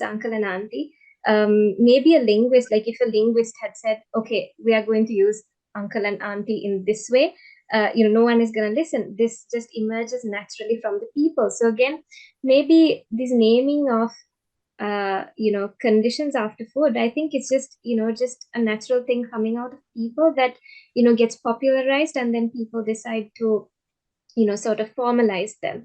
Speaker 2: uncle and auntie, maybe a linguist, like if a linguist had said, okay, we are going to use uncle and auntie in this way, no one is going to listen. This just emerges naturally from the people. So again, maybe this naming of conditions after food, I think it's just a natural thing coming out of people that gets popularized, and then people decide to sort of formalize them,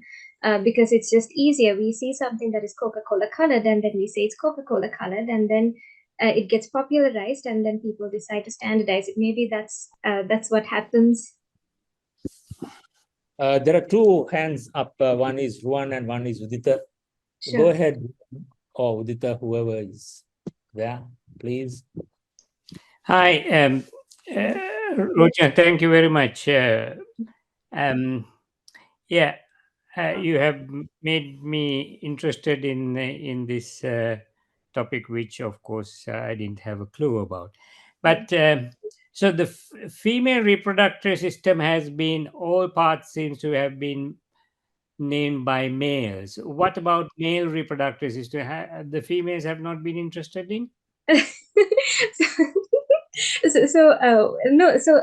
Speaker 2: because it's just easier. We see something that is Coca-Cola colored, and then we say it's Coca-Cola colored, and then it gets popularized, and then people decide to standardize it. Maybe that's what happens.
Speaker 1: There are two hands up. One is Ruan and one is Udita.
Speaker 2: Sure.
Speaker 1: Go ahead, or Udita, whoever is there, please.
Speaker 6: Hi, Rochana, thank you very much. You have made me interested in this topic, which of course I didn't have a clue about. But so the female reproductive system has been, all parts seems to have been named by males. What about male reproductive system? The females have not been interested in?
Speaker 2: So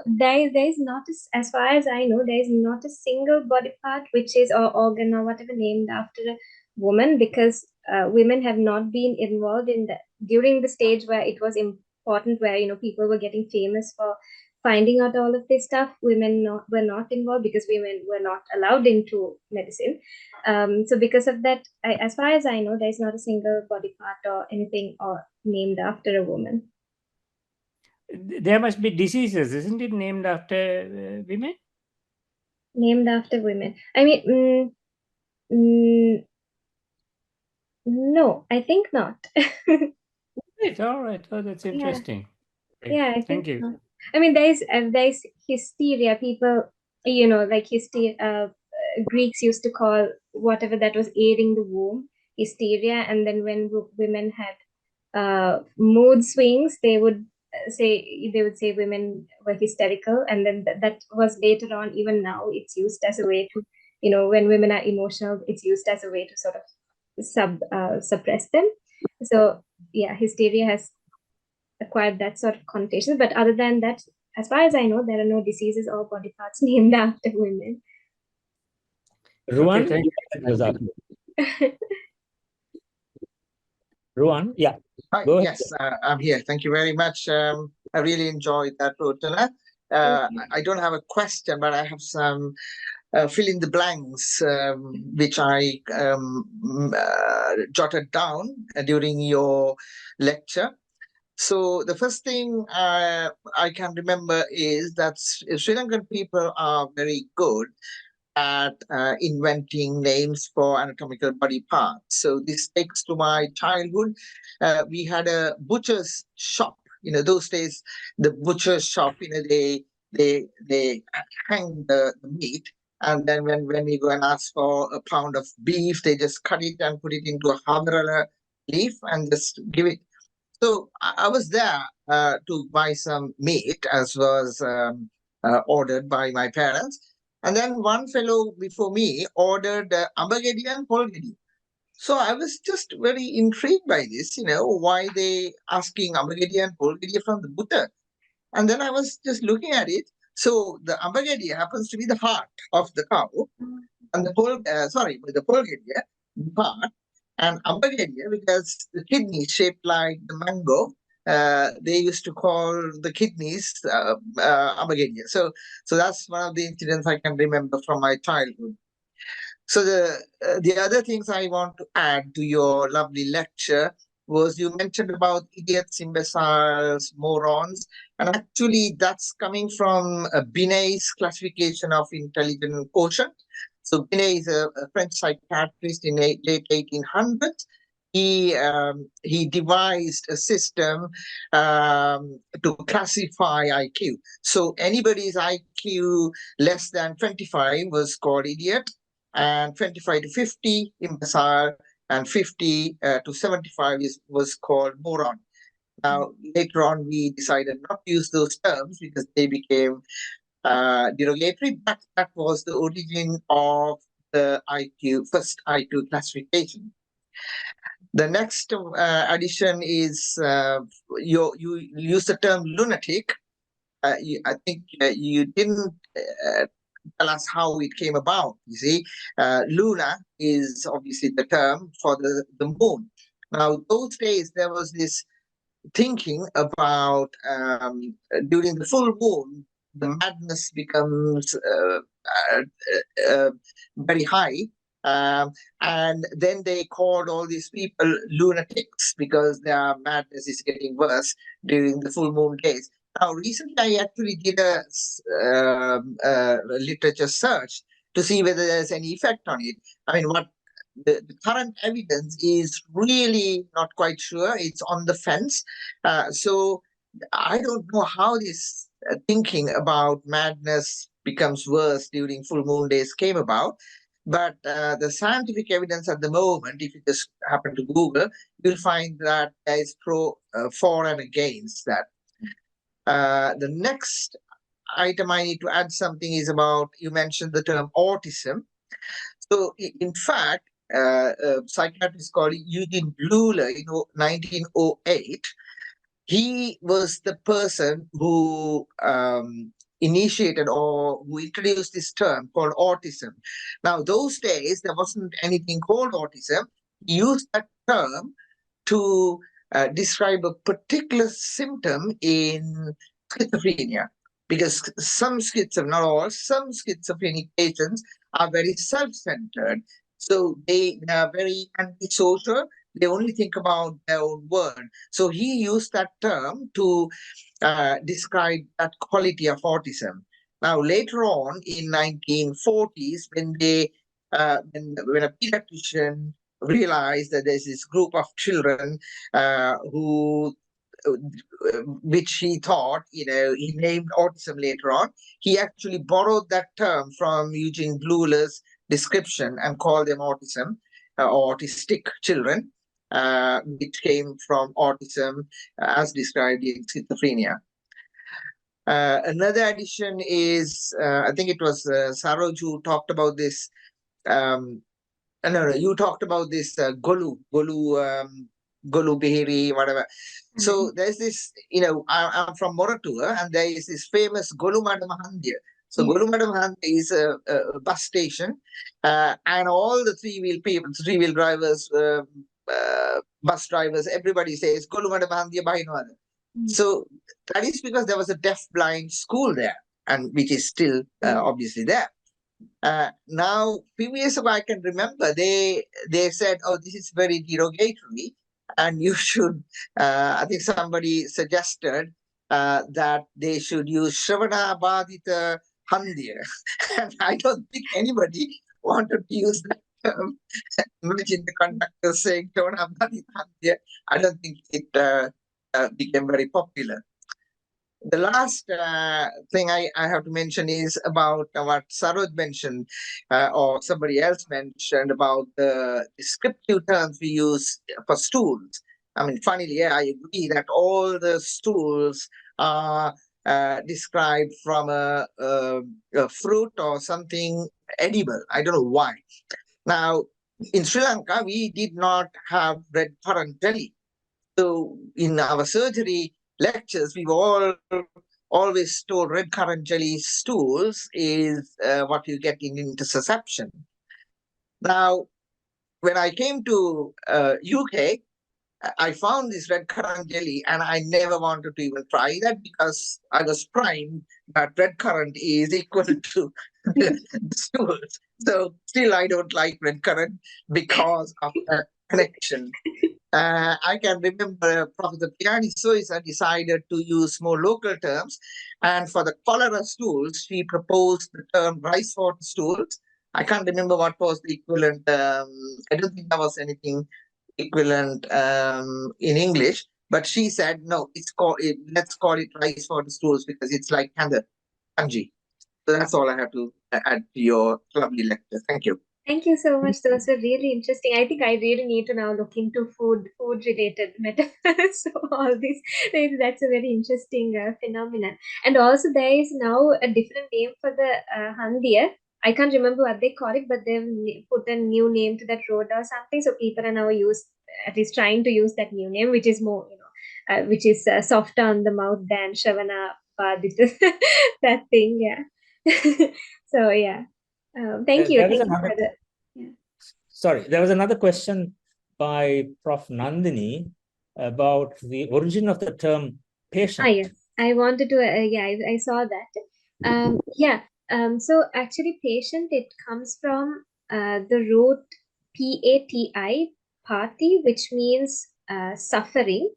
Speaker 2: there is not, as far as I know, there is not a single body part which is, or organ or whatever, named after a woman, because women have not been involved in that during the stage where it was important, where people were getting famous for finding out all of this stuff. Women were not involved because women were not allowed into medicine. So because of that, as far as I know, there is not a single body part or anything or named after a woman.
Speaker 6: There must be diseases, isn't it, named after women?
Speaker 2: Named after women. I mean, no, I think not.
Speaker 6: Right, all right. Oh, that's interesting. Okay,
Speaker 2: Yeah, I
Speaker 6: thank
Speaker 2: think
Speaker 6: you.
Speaker 2: not. I mean, there's hysteria. People, like hysteria. Greeks used to call whatever that was aiding the womb hysteria, and then when women had mood swings, they would say women were hysterical, and then that was later on. Even now, it's used as a way to, when women are emotional, it's used as a way to sort of suppress them. So yeah, hysteria has acquired that sort of connotation. But other than that, as far as I know, there are no diseases or body parts named after women.
Speaker 1: Ruan,
Speaker 6: thank
Speaker 1: Ruan, yeah.
Speaker 7: Hi,
Speaker 1: Go ahead.
Speaker 7: yes, I'm here. Thank you very much. I really enjoyed that, Rochana. I don't have a question, but I have some fill in the blanks, which I jotted down during your lecture. So the first thing I can remember is that Sri Lankan people are very good at inventing names for anatomical body parts. So this takes to my childhood. We had a butcher's shop. Those days, the butcher's shop, they hang the meat. And then when we go and ask for a pound of beef, they just cut it and put it into a havrala leaf and just give it. So I was there to buy some meat, as was ordered by my parents. And then one fellow before me ordered ambagedi and polgedi. So I was just very intrigued by this, why they asking Ambagadia and Polgadia from the Buddha. And then I was just looking at it. So the Ambagadia happens to be the heart of the cow, and the Polgadia, the heart, and Ambagadia, because the kidney shaped like the mango, they used to call the kidneys Ambagadia. So that's one of the incidents I can remember from my childhood. So the other things I want to add to your lovely lecture was you mentioned about idiots, imbeciles, morons, and actually that's coming from Binet's classification of intelligent quotient. So Binet is a French psychiatrist in late 1800s. He devised a system to classify IQ. So anybody's IQ less than 25 was called idiot, and 25 to 50 imbecile, and 50 to 75 was called moron. Now, later on, we decided not to use those terms because they became derogatory, but that was the origin of the first IQ classification. The next addition is you use the term lunatic. I think you didn't tell us how it came about. You see, Luna is obviously the term for the moon. Now, those days there was this thinking about during the full moon, the madness becomes very high. And then they called all these people lunatics because their madness is getting worse during the full moon days. Now, recently I actually did a literature search to see whether there's any effect on it. I mean, what the current evidence is really not quite sure. It's on the fence. So I don't know how this thinking about madness becomes worse during full moon days came about. But the scientific evidence at the moment, if you just happen to Google, you'll find that there is for and against that. The next item I need to add something is about, you mentioned the term autism. So in fact, a psychiatrist called Eugene Bleuler in 1908, he was the person who initiated or who introduced this term called autism. Now, those days, there wasn't anything called autism. He used that term to describe a particular symptom in schizophrenia, because some not all, some schizophrenic patients are very self-centered. So they are very antisocial. They only think about their own world. So he used that term to describe that quality of autism. Now, later on in 1940s, when when a pediatrician realized that there's this group of children which he thought, he named autism later on. He actually borrowed that term from Eugene Bleuler's description and called them autism, or autistic children, which came from autism as described in schizophrenia. Another addition is, I think it was Saroj who talked about this. No, you talked about this Golu Behiri, whatever. So there's this, I'm from Moratua, and there is this famous Golu Madamahandia. So Golu Madamahandia is a bus station, and all the three-wheel drivers, bus drivers, everybody says Golu Madamahandia Bahinwada. So that is because there was a deaf-blind school there, and which is still obviously there. Now, few years ago, I can remember they said, "Oh, this is very derogatory, and you should." I think somebody suggested that they should use Shravana Badita Handya, and I don't think anybody wanted to use that term. Imagine the conductor saying Shravana Badita Handya. I don't think it became very popular. The last thing I have to mention is about what Saroj mentioned, or somebody else mentioned about the descriptive terms we use for stools. I mean, funnily, I agree that all the stools are described from a fruit or something edible. I don't know why. Now, in Sri Lanka, we did not have red currant jelly. So in our surgery lectures, we were always told red currant jelly stools is what you get in interception. Now, when I came to UK, I found this red currant jelly and I never wanted to even try that because I was primed that red currant is equal to the stools. So still I don't like red currant because of that connection. I can remember Professor Piani Soisa decided to use more local terms. And for the cholera stools, she proposed the term rice water stools. I can't remember what was the equivalent. I don't think there was anything equivalent in English. But she said, no, let's call it rice water stools because it's like kanji. So that's all I have to add to your lovely lecture. Thank you.
Speaker 2: Thank you so much. Those were really interesting. I think I really need to now look into food related metaphors. So all these, that's a very interesting phenomenon. And also there is now a different name for the Handia. I can't remember what they call it, but they've put a new name to that road or something. So people are now at least trying to use that new name, which is more, which is softer on the mouth than Shavana Padita, that thing. Yeah. So yeah. Thank you.
Speaker 1: There was
Speaker 2: Thank you
Speaker 1: another,
Speaker 2: for the.
Speaker 1: sorry, there was another question by Prof. Nandini about the origin of the term patient.
Speaker 2: Yes, I wanted to. I saw that. So actually, patient, it comes from the root PATI, party, which means suffering.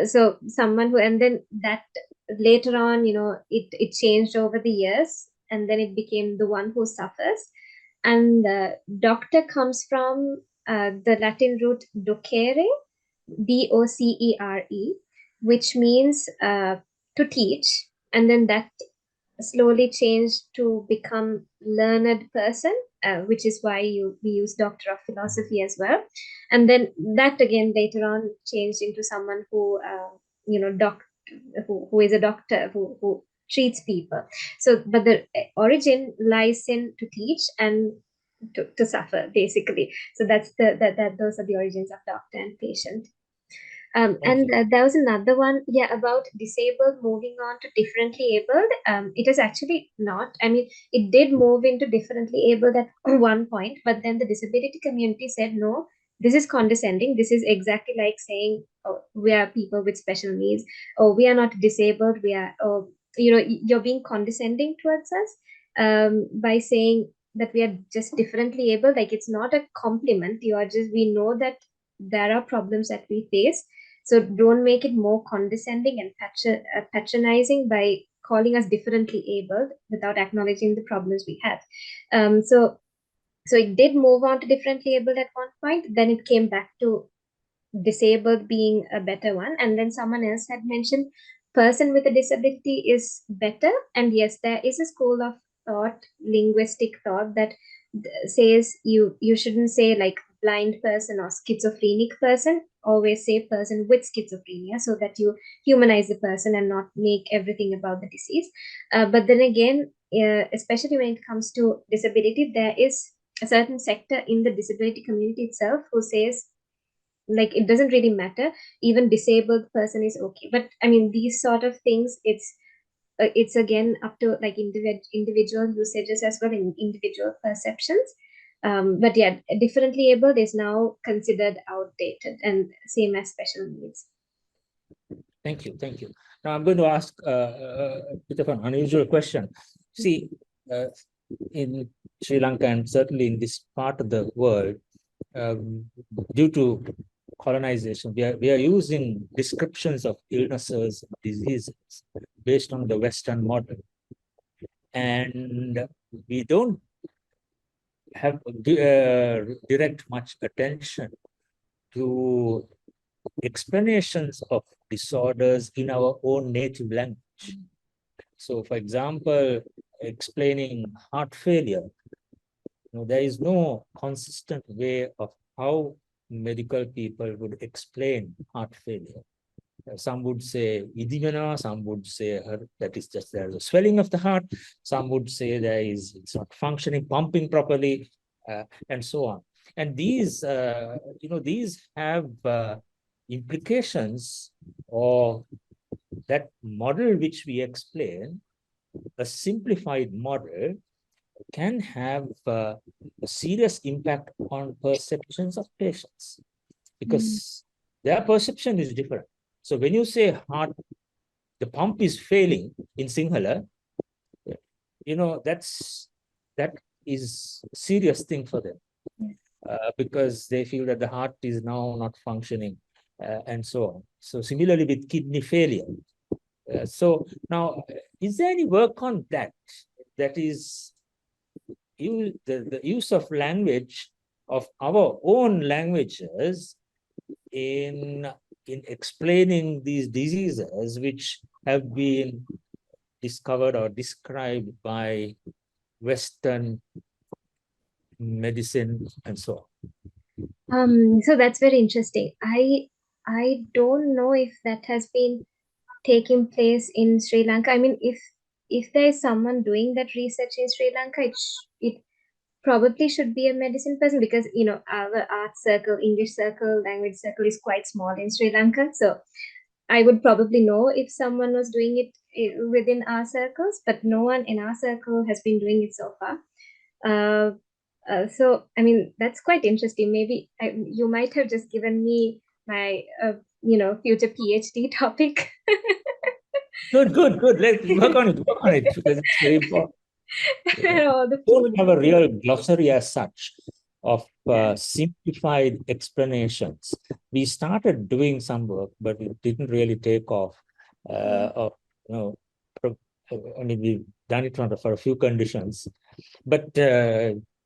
Speaker 2: So someone who, and then that later on, it changed over the years, and then it became the one who suffers. And doctor comes from the Latin root docere, DOCERE, which means to teach, and then that slowly changed to become learned person, which is why we use doctor of philosophy as well. And then that again later on changed into someone who who is a doctor who treats people. So but the origin lies in to teach and to suffer, basically. So that's those are the origins of doctor and patient. There was another one, about disabled moving on to differently abled. It is actually not. I mean, it did move into differently abled at one point, but then the disability community said, no, this is condescending. This is exactly like saying, oh, we are people with special needs, or we are not disabled. We are, you're being condescending towards us by saying that we are just differently able. Like, it's not a compliment. We know that there are problems that we face. So don't make it more condescending and patronizing by calling us differently abled without acknowledging the problems we have. So it did move on to differently abled at one point. Then it came back to disabled being a better one. And then someone else had mentioned person with a disability is better. And yes, there is a school of thought, linguistic thought, that says you shouldn't say like blind person or schizophrenic person. Always say person with schizophrenia, so that you humanize the person and not make everything about the disease. But then again, especially when it comes to disability, there is a certain sector in the disability community itself who says, like, it doesn't really matter, even disabled person is okay. But I mean, these sort of things, it's again up to like individual usages as well, in individual perceptions. But yeah, differently abled is now considered outdated, and same as special needs.
Speaker 1: Thank you. Now I'm going to ask a bit of an unusual question. See, in Sri Lanka and certainly in this part of the world, due to colonization, we are using descriptions of illnesses, diseases based on the Western model, and we don't have direct much attention to explanations of disorders in our own native language. So, for example, explaining heart failure, there is no consistent way of how medical people would explain heart failure. Some would say edema, some would say that is just there's a swelling of the heart, some would say it's not functioning, pumping properly, and so on. And these, these have implications, or that model which we explain, a simplified model, can have a serious impact on perceptions of patients, because their perception is different. So when you say heart, the pump is failing in Sinhala, that is a serious thing for them, because they feel that the heart is now not functioning, and so on. So similarly with kidney failure. So now, is there any work on that? That is, the use of language, of our own languages, in explaining these diseases which have been discovered or described by Western medicine and so on.
Speaker 2: So that's very interesting. I don't know if that has been taking place in Sri Lanka. I mean, if there is someone doing that research in Sri Lanka, it probably should be a medicine person, because our art circle, English circle, language circle is quite small in Sri Lanka. So I would probably know if someone was doing it within our circles, but no one in our circle has been doing it so far. So I mean, that's quite interesting. Maybe you might have just given me my future PhD topic.
Speaker 1: Good. Let's work on it, because it's very important.
Speaker 2: All the
Speaker 1: We don't
Speaker 2: food.
Speaker 1: have a real glossary as such of simplified explanations. We started doing some work, but it didn't really take off. I mean, we've done it for a few conditions, but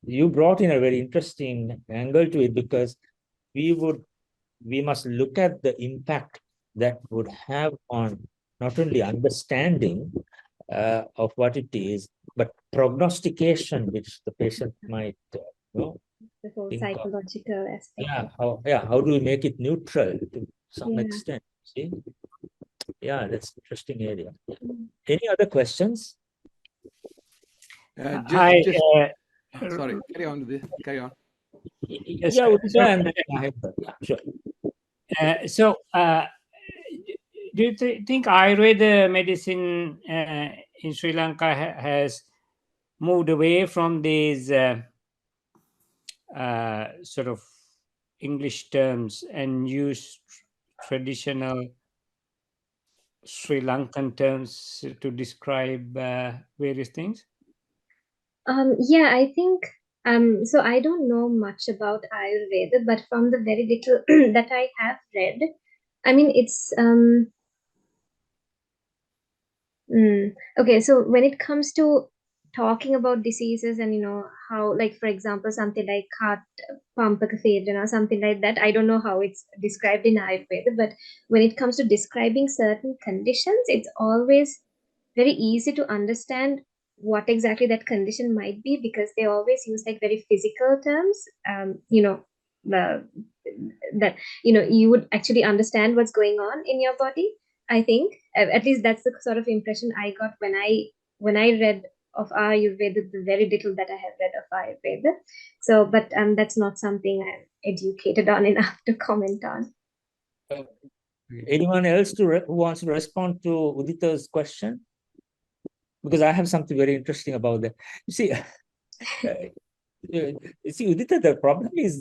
Speaker 1: you brought in a very interesting angle to it, because we must look at the impact that would have on not only understanding of what it is, but prognostication, which the patient might
Speaker 2: The whole
Speaker 1: think of.
Speaker 2: psychological aspect.
Speaker 1: How do we make it neutral to some
Speaker 2: Yeah.
Speaker 1: extent? See, that's an interesting area. Any other questions?
Speaker 4: Sorry, carry on.
Speaker 6: Yes,
Speaker 1: Yeah,
Speaker 6: so,
Speaker 1: and sure.
Speaker 6: So, do you think Ayurveda medicine in Sri Lanka has moved away from these sort of English terms and used traditional Sri Lankan terms to describe various things?
Speaker 2: Yeah, I think so I don't know much about Ayurveda, but from the very little that I have read, I mean, it's okay. So when it comes to talking about diseases, and how, like, for example, something like heart pampaka failure or something like that, I don't know how it's described in Ayurveda, but when it comes to describing certain conditions, it's always very easy to understand what exactly that condition might be, because they always use like very physical terms. That you would actually understand what's going on in your body. I think at least that's the sort of impression I got when I read of Ayurveda, the very little that I have read of Ayurveda. So, but that's not something I'm educated on enough to comment on.
Speaker 1: Anyone else who wants to respond to Udita's question? Because I have something very interesting about that. You see, Udita, the problem is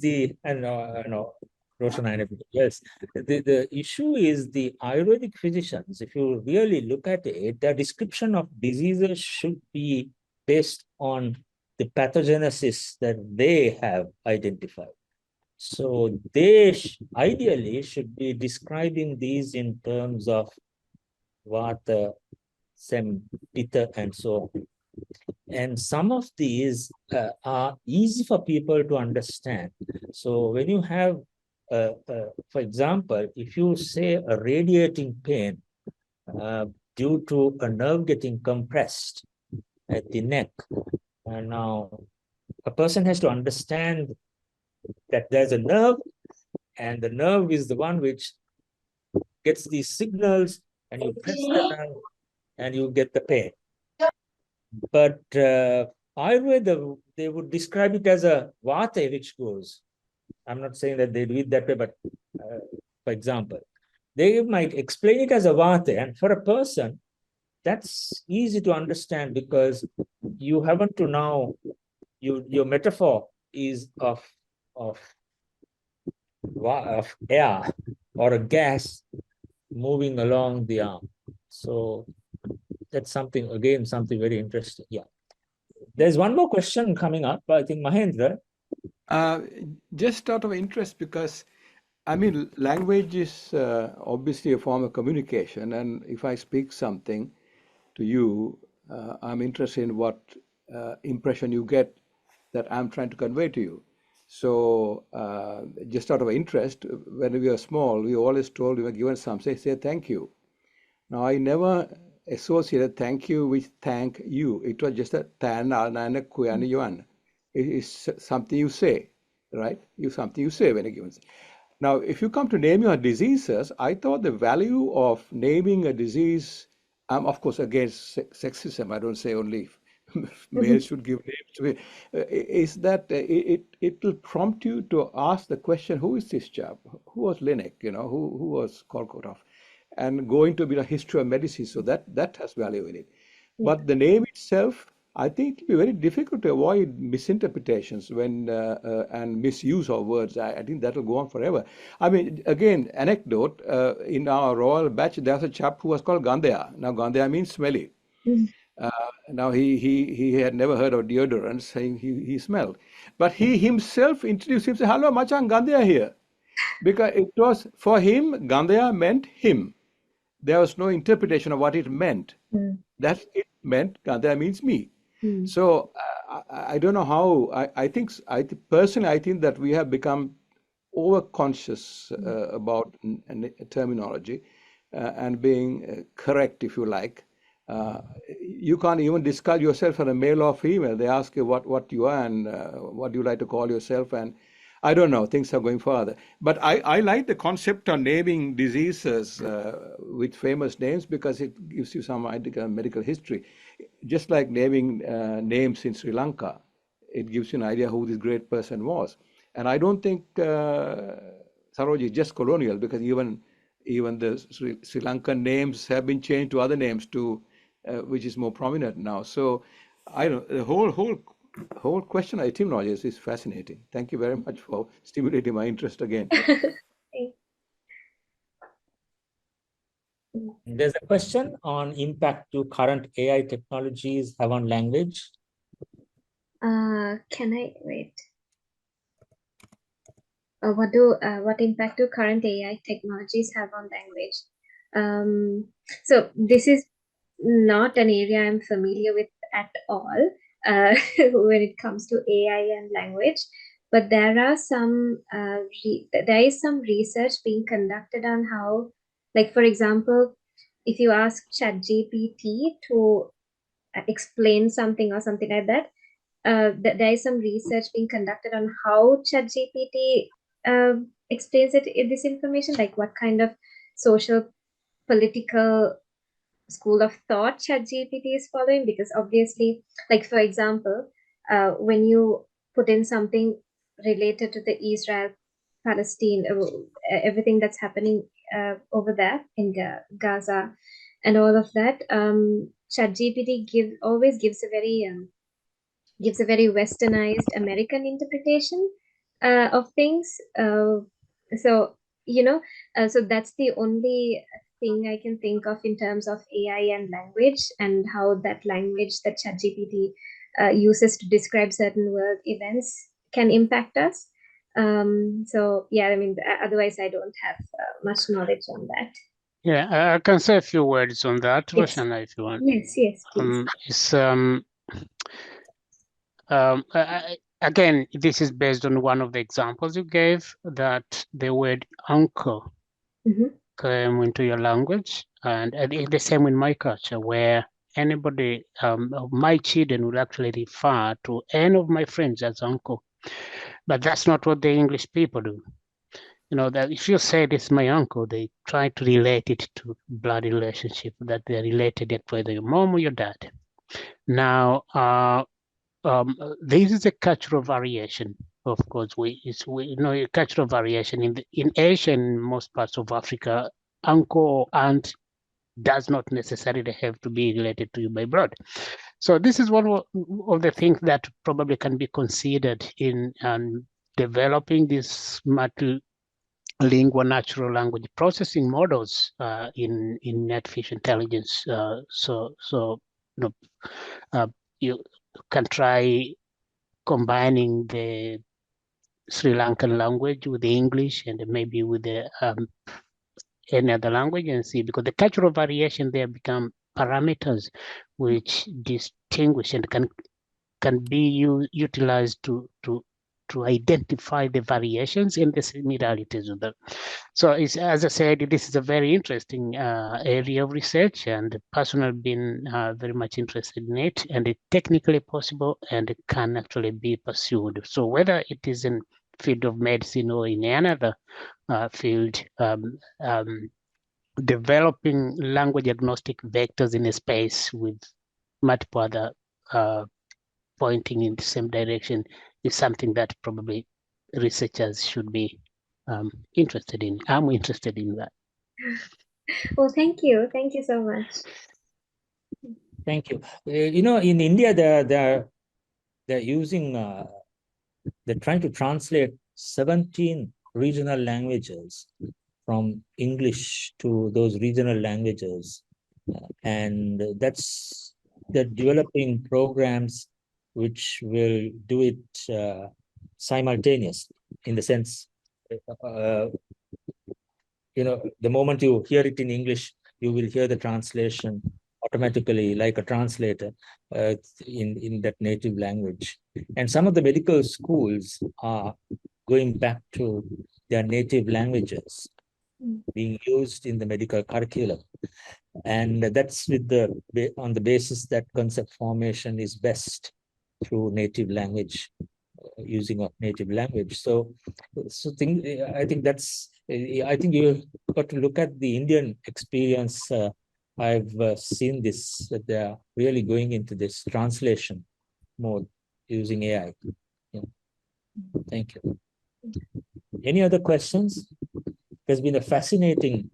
Speaker 1: Rochana and everybody else. The issue is the Ayurvedic physicians, if you really look at it, their description of diseases should be based on the pathogenesis that they have identified. So they ideally should be describing these in terms of Vata, Sem, Pitta, and so on. And some of these are easy for people to understand. So when you have, for example, if you say a radiating pain due to a nerve getting compressed at the neck, and now a person has to understand that there's a nerve, and the nerve is the one which gets these signals, and you press the nerve, and you get the pain. But Ayurveda, they would describe it as a vata which goes. I'm not saying that they do it that way, but for example, they might explain it as a vate, and for a person, that's easy to understand because you happen to know your metaphor is of air or a gas moving along the arm. So that's something very interesting. Yeah. There's one more question coming up. I think Mahendra.
Speaker 4: Just out of interest, because I mean, language is obviously a form of communication, and if I speak something to you, I'm interested in what impression you get that I'm trying to convey to you. So, just out of interest, when we were small, we always told we were given something, say thank you. Now, I never associated thank you with thank you. It was just a tan and a kuyan yuan. It is something you say, right? Something you say when a given. Now, if you come to name your diseases, I thought the value of naming a disease, I'm of course against sexism. I don't say only males should give names to it. Is that it will prompt you to ask the question, who is this chap? Who was Linnek? Who was Kolkotov? And go into a bit of history of medicine. So that has value in it. But the name itself, I think it will be very difficult to avoid misinterpretations and misuse of words. I think that will go on forever. I mean, again, anecdote, in our royal batch, there's a chap who was called Gandhya. Now, Gandhya means smelly. Now, he had never heard of deodorant, saying he smelled. But he himself introduced himself, hello, Machan, Gandhya here. Because it was, for him, Gandhya meant him. There was no interpretation of what it meant. That it meant Gandhya means me. So I don't know how. Personally, I think that we have become overconscious about terminology and being correct, if you like. You can't even discuss yourself as a male or female. They ask you what you are and what you like to call yourself, and I don't know, things are going further. But I like the concept of naming diseases with famous names because it gives you some idea of medical history. Just like naming names in Sri Lanka, it gives you an idea who this great person was. And I don't think Saroji is just colonial, because even the Sri Lankan names have been changed to other names too, which is more prominent now. So I don't. The whole question of etymologies is fascinating. Thank you very much for stimulating my interest again.
Speaker 1: There's a question on impact to current AI technologies have on language.
Speaker 2: Can I wait? What impact do current AI technologies have on language? So this is not an area I'm familiar with at all when it comes to AI and language, but there are there is some research being conducted on how, like for example, if you ask ChatGPT to explain something or something like that, there is some research being conducted on how ChatGPT explains this information, like what kind of social political school of thought ChatGPT is following. Because obviously, like for example, when you put in something related to the Israel-Palestine, everything that's happening over there in Gaza and all of that, ChatGPT always gives a very westernized American interpretation of things. So that's the only thing I can think of in terms of AI and language, and how that language that ChatGPT uses to describe certain world events can impact us. So yeah, I mean, otherwise I don't have much knowledge on that.
Speaker 5: Yeah, I can say a few words on that,
Speaker 2: Yes.
Speaker 5: Rochana, if you want.
Speaker 2: Yes, please.
Speaker 5: Again, this is based on one of the examples you gave, that the word uncle came into your language, and it's the same in my culture, where anybody, my children will actually refer to any of my friends as uncle, but that's not what the English people do. You know, that if you say this is my uncle, they try to relate it to blood relationship, that they're related to either your mom or your dad. Now, this is a cultural variation. of course, we cultural variation in Asia and most parts of Africa. Uncle or aunt does not necessarily have to be related to you by blood. So this is one of the things that probably can be considered in developing these multilingual natural language processing models in artificial intelligence. You can try combining the Sri Lankan language with the English and maybe with the any other language and see, because the cultural variation there become parameters which distinguish and can be utilized to identify the variations and the similarities of them. So it's, as I said, this is a very interesting area of research, and personally been very much interested in it, and it's technically possible and it can actually be pursued. So whether it is in field of medicine or in another field, developing language agnostic vectors in a space with multiple other pointing in the same direction is something that probably researchers should be interested in. I'm interested in that.
Speaker 2: Well, thank you. Thank you so much.
Speaker 1: Thank you. In India, they're using, they're trying to translate 17 regional languages from English to those regional languages. And they're developing programs which will do it simultaneously, in the sense, the moment you hear it in English, you will hear the translation automatically, like a translator, in that native language. And some of the medical schools are going back to their native languages being used in the medical curriculum. And that's on the basis that concept formation is best through native language, using of native language. I think you got to look at the Indian experience. I've seen this, that they are really going into this translation mode using AI. Yeah. Thank you. Any other questions? There's been a fascinating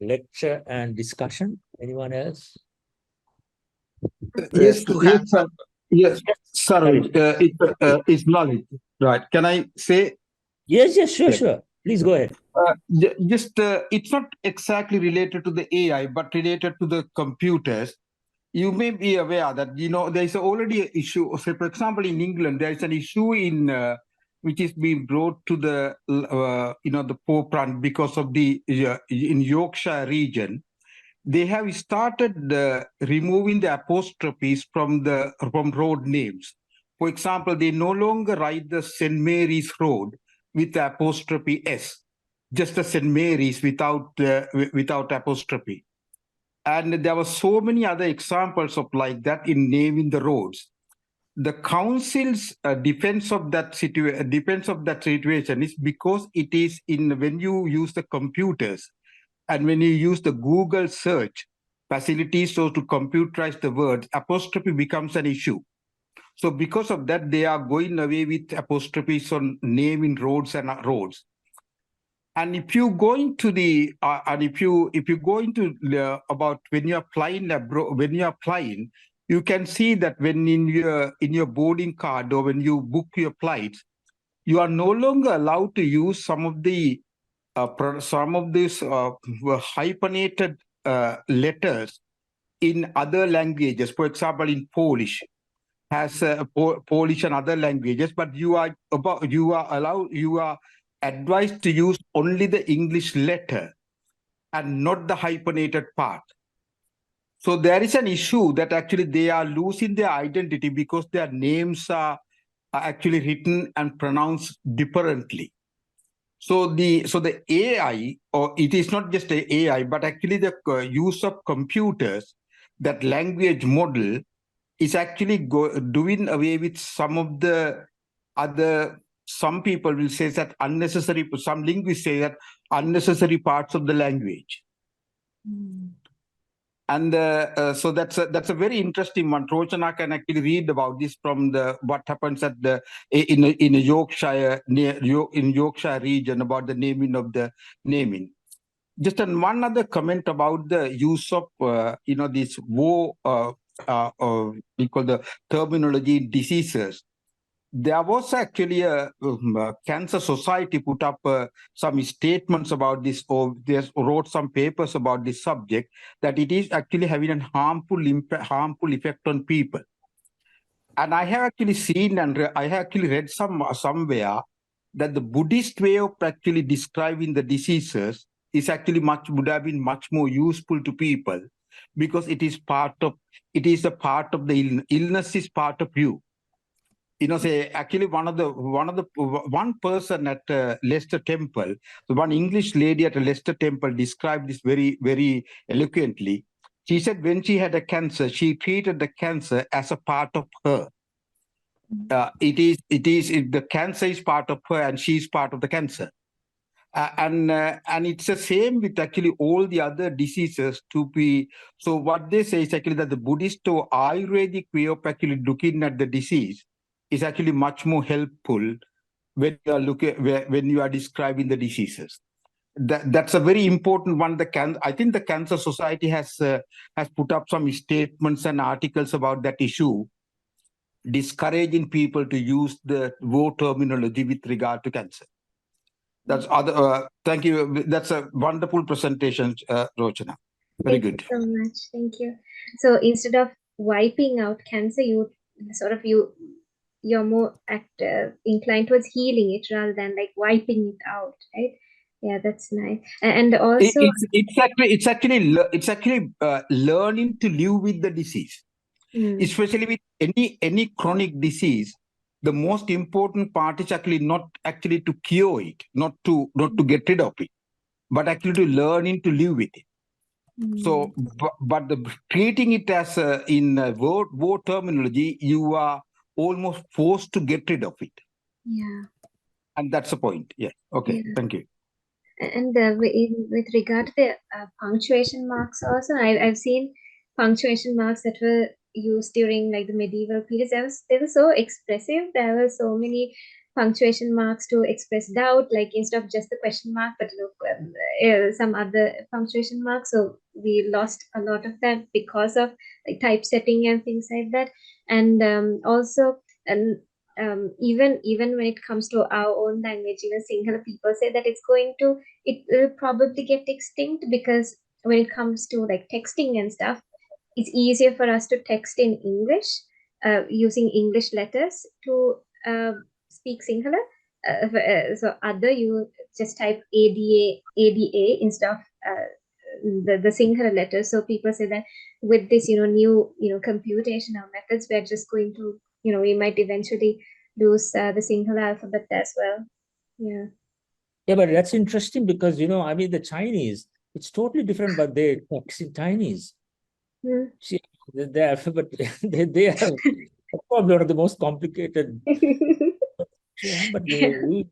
Speaker 1: lecture and discussion. Anyone else?
Speaker 8: Yes, sir. Yes, sorry. It's knowledge, right? Can I say?
Speaker 1: Yes, sure. Please go ahead.
Speaker 8: It's not exactly related to the AI, but related to the computers. You may be aware that, there is already an issue. So, for example, in England, there is an issue which is being brought to the forefront because of in Yorkshire region. They have started removing the apostrophes from road names. For example, they no longer write the St. Mary's Road with the apostrophe S, just the St. Mary's without apostrophe. And there were so many other examples of like that in naming the roads. The council's defense of that situation is because it is when you use the computers and when you use the Google search facilities so to computerize the words, apostrophe becomes an issue. So because of that, they are going away with apostrophes on naming roads and roads. And if you go into about when you're applying, you can see that when in your boarding card or when you book your flights, you are no longer allowed to use some of these hyphenated letters in other languages. For example, in Polish, has Polish and other languages, but you are advised to use only the English letter and not the hyphenated part. So there is an issue that actually they are losing their identity because their names are actually written and pronounced differently. So the AI, or it is not just the AI, but actually the use of computers, that language model is actually doing away with some of the other. Some people will say that unnecessary. Some linguists say that unnecessary parts of the language. And so that's a very interesting one. Rochana can actually read about this from what happens at in Yorkshire in Yorkshire region about the naming of the naming. Just one other comment about the use of this war we call the terminology in diseases. There was actually a cancer society put up some statements about this, or they wrote some papers about this subject, that it is actually having a harmful effect on people. And I have actually seen and I have actually read somewhere that the Buddhist way of actually describing the diseases is actually would have been much more useful to people, because it is a part of the illness is part of you. Say actually one person at Leicester Temple, one English lady at a Leicester Temple described this very, very eloquently. She said when she had a cancer, she treated the cancer as a part of her. The cancer is part of her, and she's part of the cancer. And it's the same with actually all the other diseases to be. So what they say is actually that the Buddhist or Ayurvedic way of actually looking at the disease is actually much more helpful when you are describing the diseases. That's a very important one. I think the Cancer Society has put up some statements and articles about that issue, discouraging people to use the war terminology with regard to cancer. That's thank you. That's a wonderful presentation, Rochana. Very good.
Speaker 2: Thank you so much. Thank you. So instead of wiping out cancer, you're more inclined towards healing it rather than like wiping it out, right? Yeah, that's nice. And also,
Speaker 8: it's actually learning to live with the disease, especially with any chronic disease. The most important part is actually not actually to cure it, not to get rid of it, but actually to learning to live with it. So, but treating it as in war terminology, you are almost forced to get rid of it.
Speaker 2: Yeah.
Speaker 8: And that's the point. Yeah. Okay. Yeah. Thank you.
Speaker 2: And with regard to the punctuation marks also, I've seen punctuation marks that were used during like the medieval periods. They were so expressive. There were so many punctuation marks to express doubt, like instead of just the question mark, but some other punctuation marks. So we lost a lot of that because of like typesetting and things like that. And even when it comes to our own language, even Sinhala people say that it will probably get extinct, because when it comes to like texting and stuff, it's easier for us to text in English using English letters to speak Sinhala. So you just type ADA instead of the Sinhala letters. So people say that with this new computational methods, we're just going to we might eventually lose the Sinhala alphabet as well. Yeah.
Speaker 1: Yeah, but that's interesting because I mean the Chinese, it's totally different, but they text in Chinese. See, the alphabet they are probably one of the most complicated. Yeah, but they use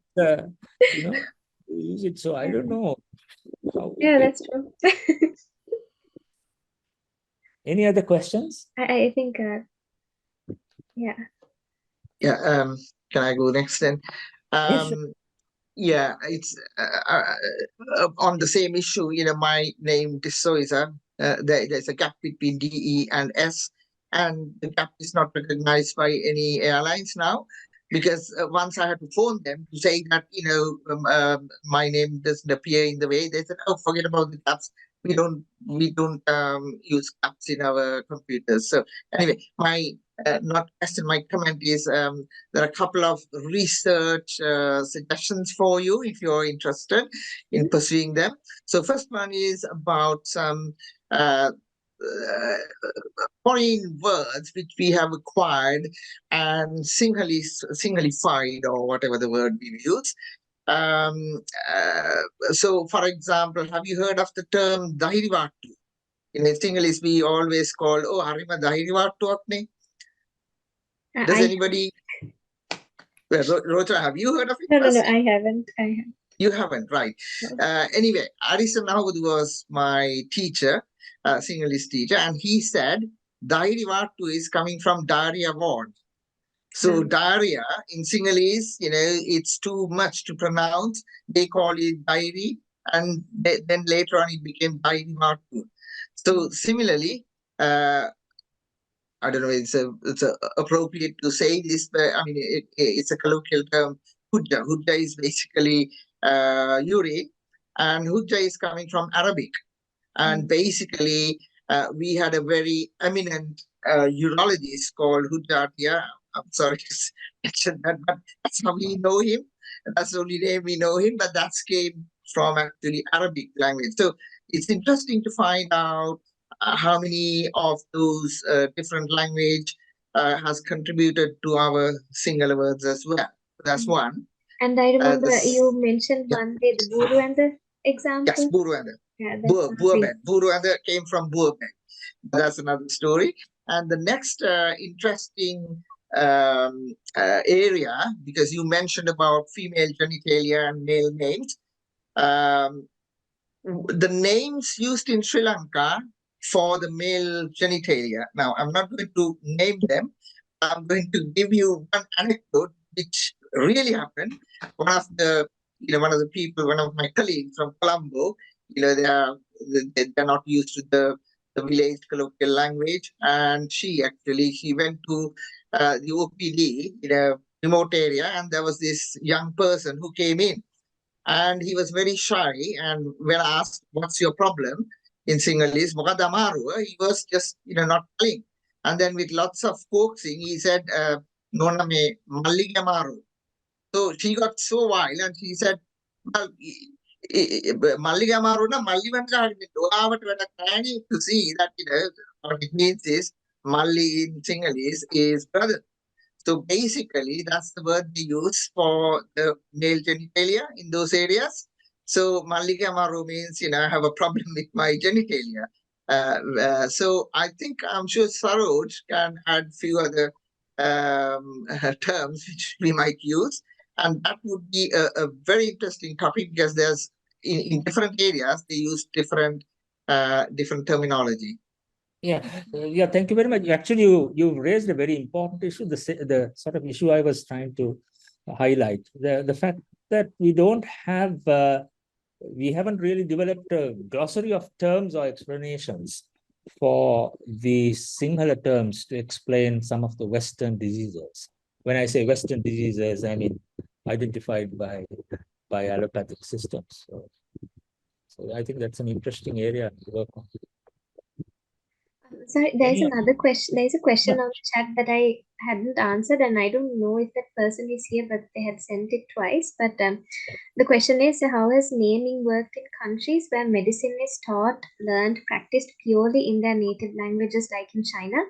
Speaker 1: use it. So I don't know how.
Speaker 2: Yeah, that's true.
Speaker 1: Any other questions?
Speaker 2: I think yeah.
Speaker 7: Yeah. Can I go next then?
Speaker 1: Yes, sure.
Speaker 7: Yeah, it's on the same issue. My name D'Souza. There's a gap between DE and S, and the gap is not recognized by any airlines now, because once I had to phone them to say that my name doesn't appear in the way, they said, "Oh, forget about the gaps. We don't use gaps in our computers." So anyway, my not question, my comment is there are a couple of research suggestions for you if you're interested in pursuing them. So first one is about some foreign words which we have acquired and singlified, or whatever the word we use. So for example, have you heard of the term dahirivattu? In English, we always call, "Oh, harima dahirivattu apne." Does anybody? Rocha, have you heard of it?
Speaker 2: No, I haven't.
Speaker 7: You haven't, right? Anyway, Arisa Nahud was my teacher, Sinhalese teacher, and he said Dairi Vatu is coming from diarrhea ward. So diarrhea in Sinhalese, it's too much to pronounce. They call it diary, and then later on it became Dairi Vatu. So similarly, I don't know, it's appropriate to say this, but I mean, it's a colloquial term, hujja. Hujja is basically urine, and hujja is coming from Arabic. And basically, we had a very eminent urologist called Hujjatia. I'm sorry to mention that, but that's how we know him. That's the only name we know him, but that came from actually Arabic language. So it's interesting to find out how many of those different language has contributed to our Sinhala words as well. That's one.
Speaker 2: And I remember you mentioned one day the Buru and the example.
Speaker 7: Yes, Buru and the.
Speaker 2: Yeah,
Speaker 7: Buru and the came from Burbek. That's another story. And the next interesting area, because you mentioned about female genitalia and male names, the names used in Sri Lanka for the male genitalia. Now, I'm not going to name them. I'm going to give you one anecdote which really happened. One of my colleagues from Colombo, they're not used to the village colloquial language, and she went to the OPD in a remote area, and there was this young person who came in, and he was very shy. And when asked, "What's your problem?" in Sinhalese, "Mokada amaruwa," he was just not telling. And then with lots of coaxing, he said, "Nona me mallige amaru." So she got so wild, and she said, "Well, mallige amaru na malli vanda to see that what it means is malli in Sinhalese is brother." So basically, that's the word we use for the male genitalia in those areas. So mallige amaru means I have a problem with my genitalia. So I'm sure Saroj can add few other terms which we might use, and that would be a very interesting topic, because there's in different areas they use different terminology.
Speaker 1: Yeah, thank you very much. Actually, you've raised a very important issue, the sort of issue I was trying to highlight. The fact that we haven't really developed a glossary of terms or explanations for the Sinhala terms to explain some of the Western diseases. When I say Western diseases, I mean identified by allopathic systems. So I think that's an interesting area to work on.
Speaker 2: Sorry, there's another question. There's a question on the chat that I hadn't answered, and I don't know if that person is here, but they had sent it twice. But the question is, how has naming worked in countries where medicine is taught, learned, practiced purely in their native languages, like in China?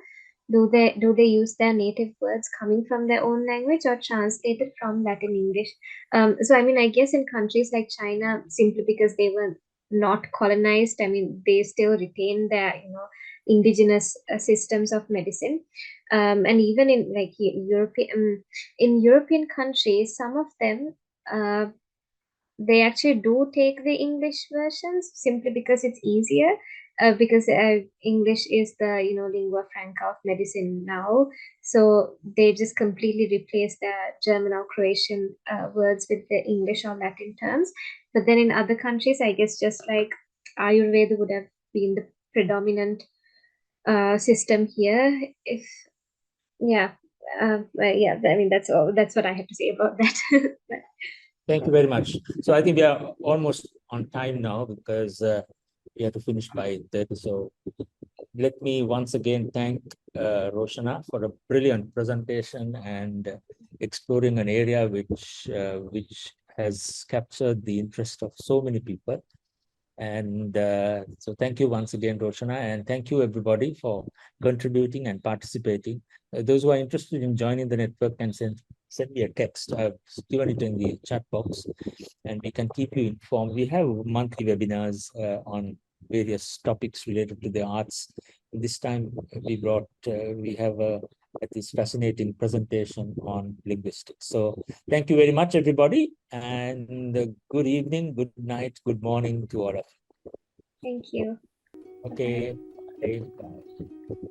Speaker 2: Do they use their native words coming from their own language or translated from Latin English? So I mean, I guess in countries like China, simply because they were not colonized, I mean, they still retain their indigenous systems of medicine, and even in like European countries, some of them they actually do take the English versions simply because it's easier, because English is the lingua franca of medicine now, so they just completely replace the German or Croatian words with the English or Latin terms. But then in other countries, I guess just like Ayurveda would have been the predominant system here. I mean, that's all. That's what I have to say about that.
Speaker 1: Thank you very much. So I think we are almost on time now, because we have to finish by 30. So let me once again thank Rochana for a brilliant presentation and exploring an area which has captured the interest of so many people. And so thank you once again, Rochana, and thank you everybody for contributing and participating. Those who are interested in joining the network can send me a text. I've given it in the chat box, and we can keep you informed. We have monthly webinars on various topics related to the arts. This time we have this fascinating presentation on linguistics. So thank you very much, everybody, and good evening, good night, good morning to all of you.
Speaker 2: Thank you.
Speaker 1: Okay. Bye.